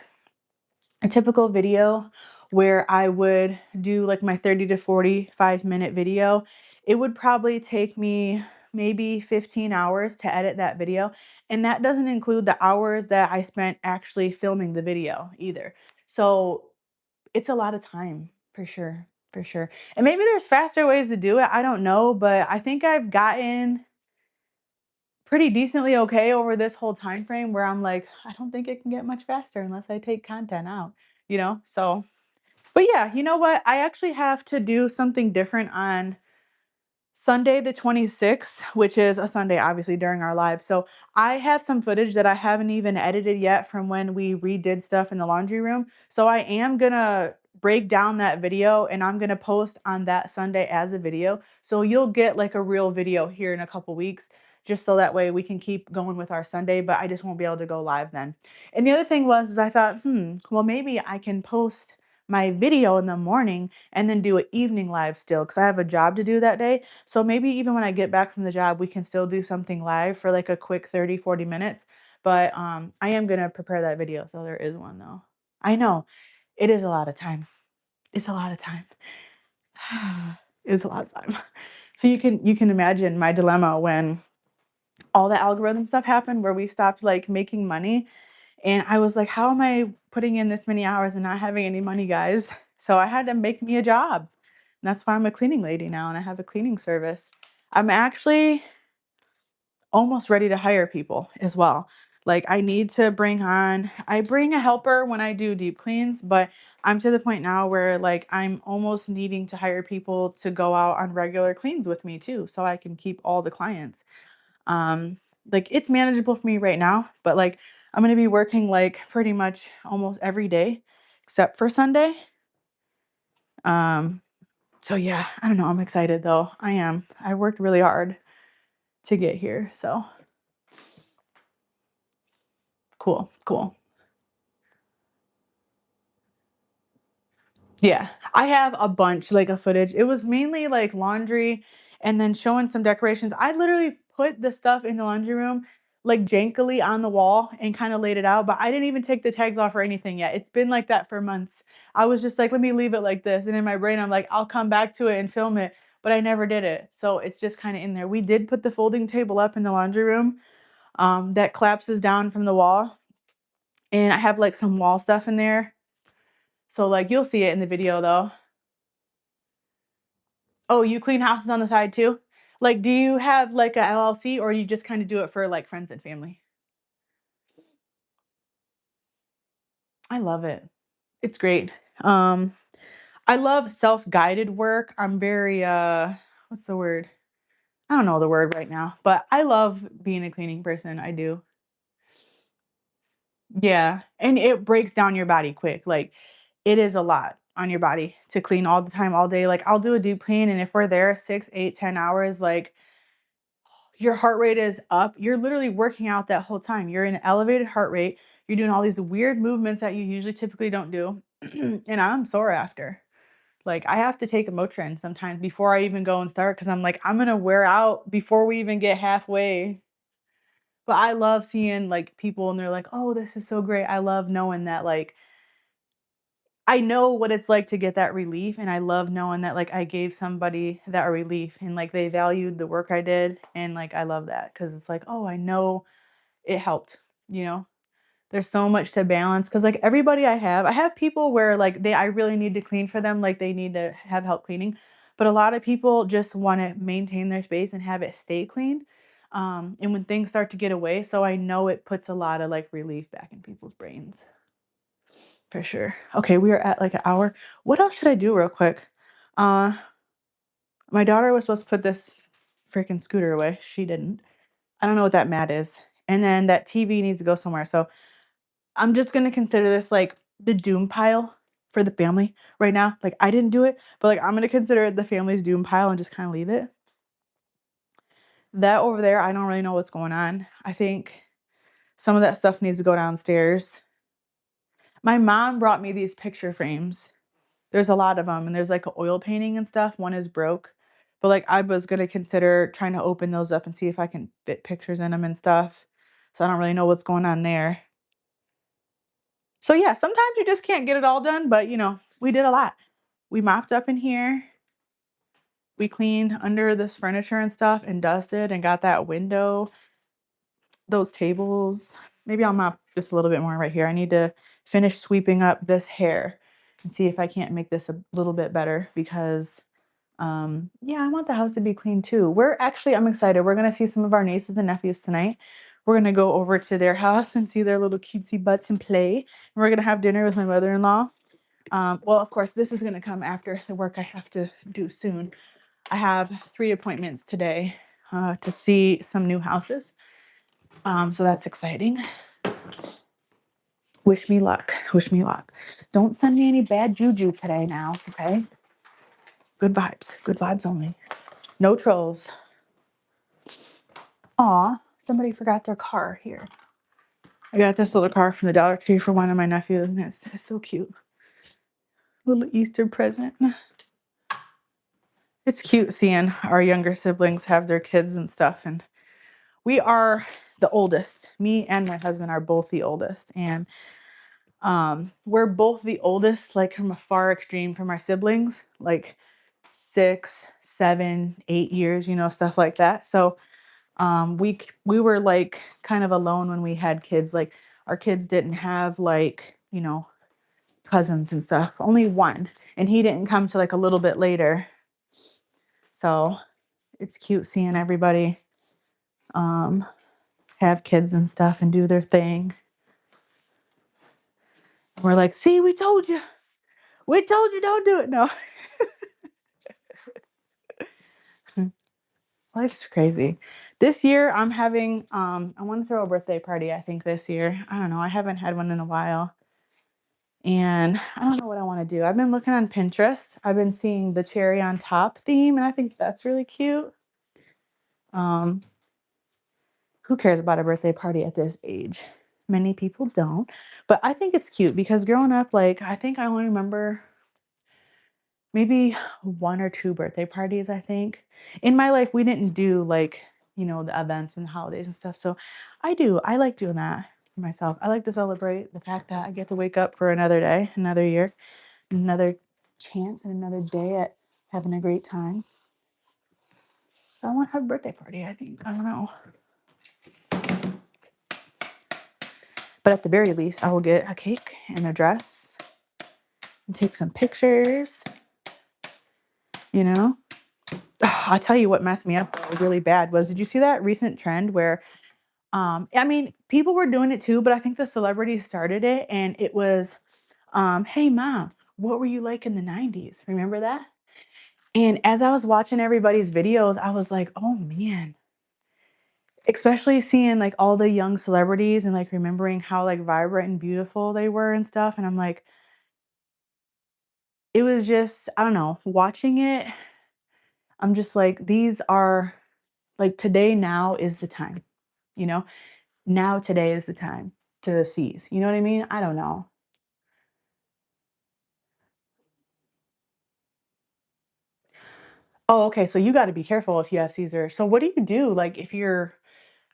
a typical video where I would do like my 30 to 45-minute video, it would probably take me maybe 15 hours to edit that video. And that doesn't include the hours that I spent actually filming the video either. So it's a lot of time for sure. For sure. And maybe there's faster ways to do it. I don't know, but I think I've gotten pretty decently okay over this whole time frame where I'm like, I don't think it can get much faster unless I take content out, you know? So, but yeah, you know what? I actually have to do something different on Sunday the 26th, which is a Sunday, obviously, during our live. So I have some footage that I haven't even edited yet from when we redid stuff in the laundry room. So I am gonna break down that video and I'm gonna post on that Sunday as a video. So you'll get like a real video here in a couple weeks, just so that way we can keep going with our Sunday, but I just won't be able to go live then. And the other thing was, is I thought, well, maybe I can post my video in the morning and then do an evening live still because I have a job to do that day. So maybe even when I get back from the job, we can still do something live for like a quick 30, 40 minutes. But I am going to prepare that video. So there is one though. I know it is a lot of time. It's a lot of time. It's a lot of time. So you can imagine my dilemma when all the algorithm stuff happened where we stopped like making money and I was like, how am I putting in this many hours and not having any money, guys? So I had to make me a job. And that's why I'm a cleaning lady now and I have a cleaning service. I'm actually almost ready to hire people as well. Like I need to I bring a helper when I do deep cleans, but I'm to the point now where like I'm almost needing to hire people to go out on regular cleans with me too, so I can keep all the clients. Um, like it's manageable for me right now, but like I'm gonna be working like pretty much almost every day except for Sunday. Um, so yeah, I don't know. I'm excited though. I am. I worked really hard to get here. So cool, cool. Yeah, I have a bunch like of footage. It was mainly like laundry and then showing some decorations. I literally put the stuff in the laundry room like jankily on the wall and kind of laid it out, but I didn't even take the tags off or anything yet. It's been like that for months. I was just like, let me leave it like this. And in my brain, I'm like, I'll come back to it and film it, but I never did it. So it's just kind of in there. We did put the folding table up in the laundry room that collapses down from the wall. And I have like some wall stuff in there. So like you'll see it in the video though. Oh, you clean houses on the side too? Like, do you have like a LLC or you just kind of do it for like friends and family? I love it. It's great. Um, I love self-guided work. I'm very what's the word? I don't know the word right now, but I love being a cleaning person. I do. Yeah, and it breaks down your body quick. Like it is a lot on your body to clean all the time, all day. Like I'll do a deep clean and if we're there 6, 8, 10 hours, like your heart rate is up. You're literally working out that whole time. You're in an elevated heart rate. You're doing all these weird movements that you usually typically don't do. And I'm sore after. Like I have to take a Motrin sometimes before I even go and start because I'm like, I'm gonna wear out before we even get halfway. But I love seeing like people and they're like, oh, this is so great. I love knowing that like I know what it's like to get that relief. And I love knowing that like I gave somebody that relief and like they valued the work I did. And like I love that because it's like, oh, I know it helped, you know? There's so much to balance because like everybody I have people where like I really need to clean for them, like they need to have help cleaning. But a lot of people just want to maintain their space and have it stay clean. And when things start to get away, so I know it puts a lot of like relief back in people's brains for sure. Okay, we are at like an hour. What else should I do real quick? Uh, my daughter was supposed to put this freaking scooter away. She didn't. I don't know what that mat is. And then that TV needs to go somewhere. So I'm just gonna consider this like the doom pile for the family right now. Like I didn't do it, but like I'm gonna consider it the family's doom pile and just kind of leave it. That over there, I don't really know what's going on. I think some of that stuff needs to go downstairs. My mom brought me these picture frames. There's a lot of them, and there's like an oil painting and stuff. One is broke, but like I was gonna consider trying to open those up and see if I can fit pictures in them and stuff. So I don't really know what's going on there. So yeah, sometimes you just can't get it all done, but we did a lot. We mopped up in here. We cleaned under this furniture and stuff and dusted and got that window, those tables. Maybe I'll mop just a little bit more right here. I need to finish sweeping up this hair and see if I can't make this a little bit better because yeah, I want the house to be clean too. I'm excited. We're gonna see some of our nieces and nephews tonight. We're gonna go over to their house and see their little cutesy butts and play. And we're gonna have dinner with my mother-in-law. Well, of course, this is gonna come after the work I have to do soon. I have 3 appointments today to see some new houses. So that's exciting. Wish me luck. Wish me luck. Don't send me any bad juju today now, okay? Good vibes. Good vibes only. No trolls. Aw, somebody forgot their car here. I got this little car from the Dollar Tree for one of my nephews, and it's so cute. Little Easter present. It's cute seeing our younger siblings have their kids and stuff. And we are the oldest. Me and my husband are both the oldest. And we're both the oldest, like from a far extreme from our siblings, like 6, 7, 8 years, stuff like that. So we were like kind of alone when we had kids. Like our kids didn't have like, cousins and stuff. Only one. And he didn't come till like a little bit later. So it's cute seeing everybody um have kids and stuff and do their thing. We're like, see, we told you. We told you don't do it. No. Life's crazy. This year I'm having I want to throw a birthday party, I think this year. I don't know. I haven't had one in a while. And I don't know what I want to do. I've been looking on Pinterest. I've been seeing the cherry on top theme, and I think that's really cute. Um, who cares about a birthday party at this age? Many people don't. But I think it's cute because growing up, like, I think I only remember maybe 1 or 2 birthday parties, I think. In my life, we didn't do like, the events and the holidays and stuff. So I like doing that for myself. I like to celebrate the fact that I get to wake up for another day, another year, another chance, and another day at having a great time. So I want to have a birthday party, I think. I don't know. But at the very least, I will get a cake and a dress and take some pictures, you know? I'll tell you what messed me up though, really bad was, did you see that recent trend where I mean, people were doing it too, but I think the celebrities started it and it was hey mom, what were you like in the 90s? Remember that? And as I was watching everybody's videos, I was like, "Oh man." Especially seeing like all the young celebrities and like remembering how like vibrant and beautiful they were and stuff, and I'm like, it was just, I don't know, watching it, I'm just like, these are like today now is the time, you know? Now today is the time to seize. You know what I mean? I don't know. Oh, okay. So you got to be careful if you have Caesar. So what do you do? Like if you're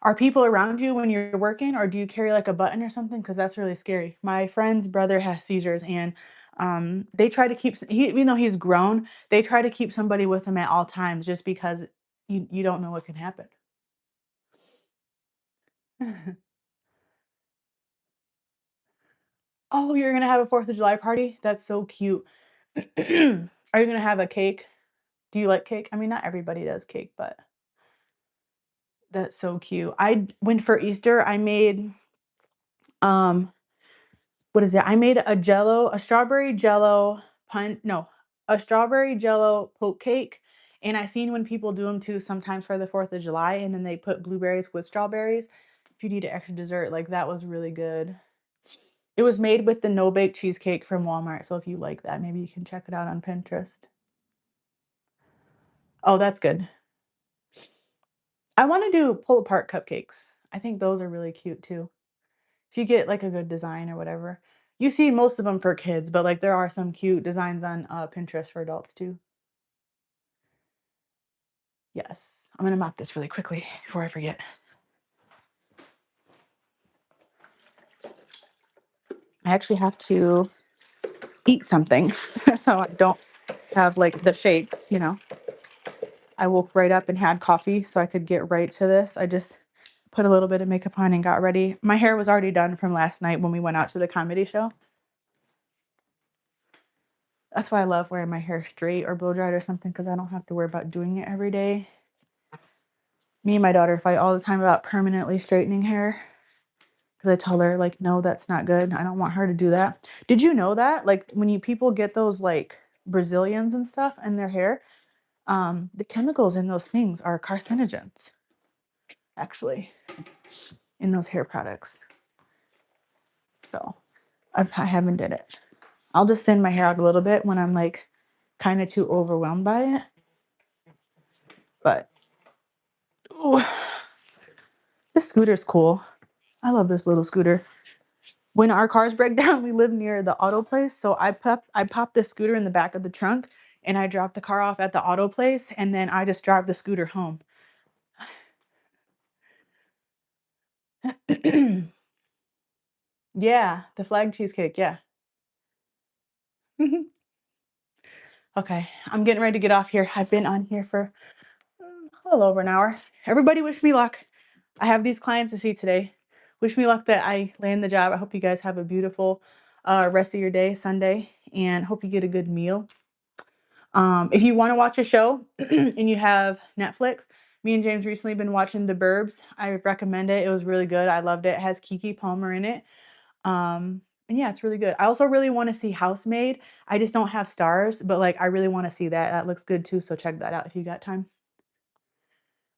are people around you when you're working or do you carry like a button or something? Because that's really scary. My friend's brother has seizures and they try to keep even though he's grown, they try to keep somebody with him at all times just because you don't know what can happen. Oh, you're gonna have a 4th of July party? That's so cute. Are you gonna have a cake? Do you like cake? I mean, not everybody does cake, but that's so cute. I went for Easter, I made, um, what is it? I made a strawberry jello pun no, a strawberry jello poke cake, and I seen when people do them too sometimes for the 4th of July, and then they put blueberries with strawberries. If you need an extra dessert, like, that was really good. It was made with the no-bake cheesecake from Walmart, so if you like that, maybe you can check it out on Pinterest. Oh, that's good. I wanna do pull-apart cupcakes. I think those are really cute too. If you get, like, a good design or whatever. You see most of them for kids, but, like, there are some cute designs on, Pinterest for adults too. Yes. I'm gonna mop this really quickly before I forget. I actually have to eat something so I don't have, like, the shakes. I woke right up and had coffee so I could get right to this. I just put a little bit of makeup on and got ready. My hair was already done from last night when we went out to the comedy show. That's why I love wearing my hair straight or blow dried or something because I don't have to worry about doing it every day. Me and my daughter fight all the time about permanently straightening hair because I tell her, like, no, that's not good. I don't want her to do that. Did you know that? Like, when you people get those, like, Brazilians and stuff in their hair, the chemicals in those things are carcinogens, actually, in those hair products. So I haven't did it. I'll just thin my hair out a little bit when I'm like kind of too overwhelmed by it. But ooh, this scooter's cool. I love this little scooter. When our cars break down, we live near the auto place. So I pop this scooter in the back of the trunk and I drop the car off at the auto place and then I just drive the scooter home. Yeah, the flag cheesecake, yeah. Okay, I'm getting ready to get off here. I've been on here for a little over an hour. Everybody wish me luck. I have these clients to see today. Wish me luck that I land the job. I hope you guys have a beautiful rest of your day, Sunday, and hope you get a good meal. If you want to watch a show and you have Netflix, me and James recently been watching The Burbs. I recommend it. It was really good. I loved it. It has Kiki Palmer in it. And yeah, it's really good. I also really want to see Housemaid. I just don't have stars, but like I really want to see that. That looks good too. So check that out if you got time.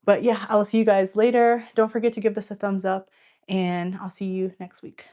But yeah, I will see you guys later. Don't forget to give this a thumbs up, and I'll see you next week.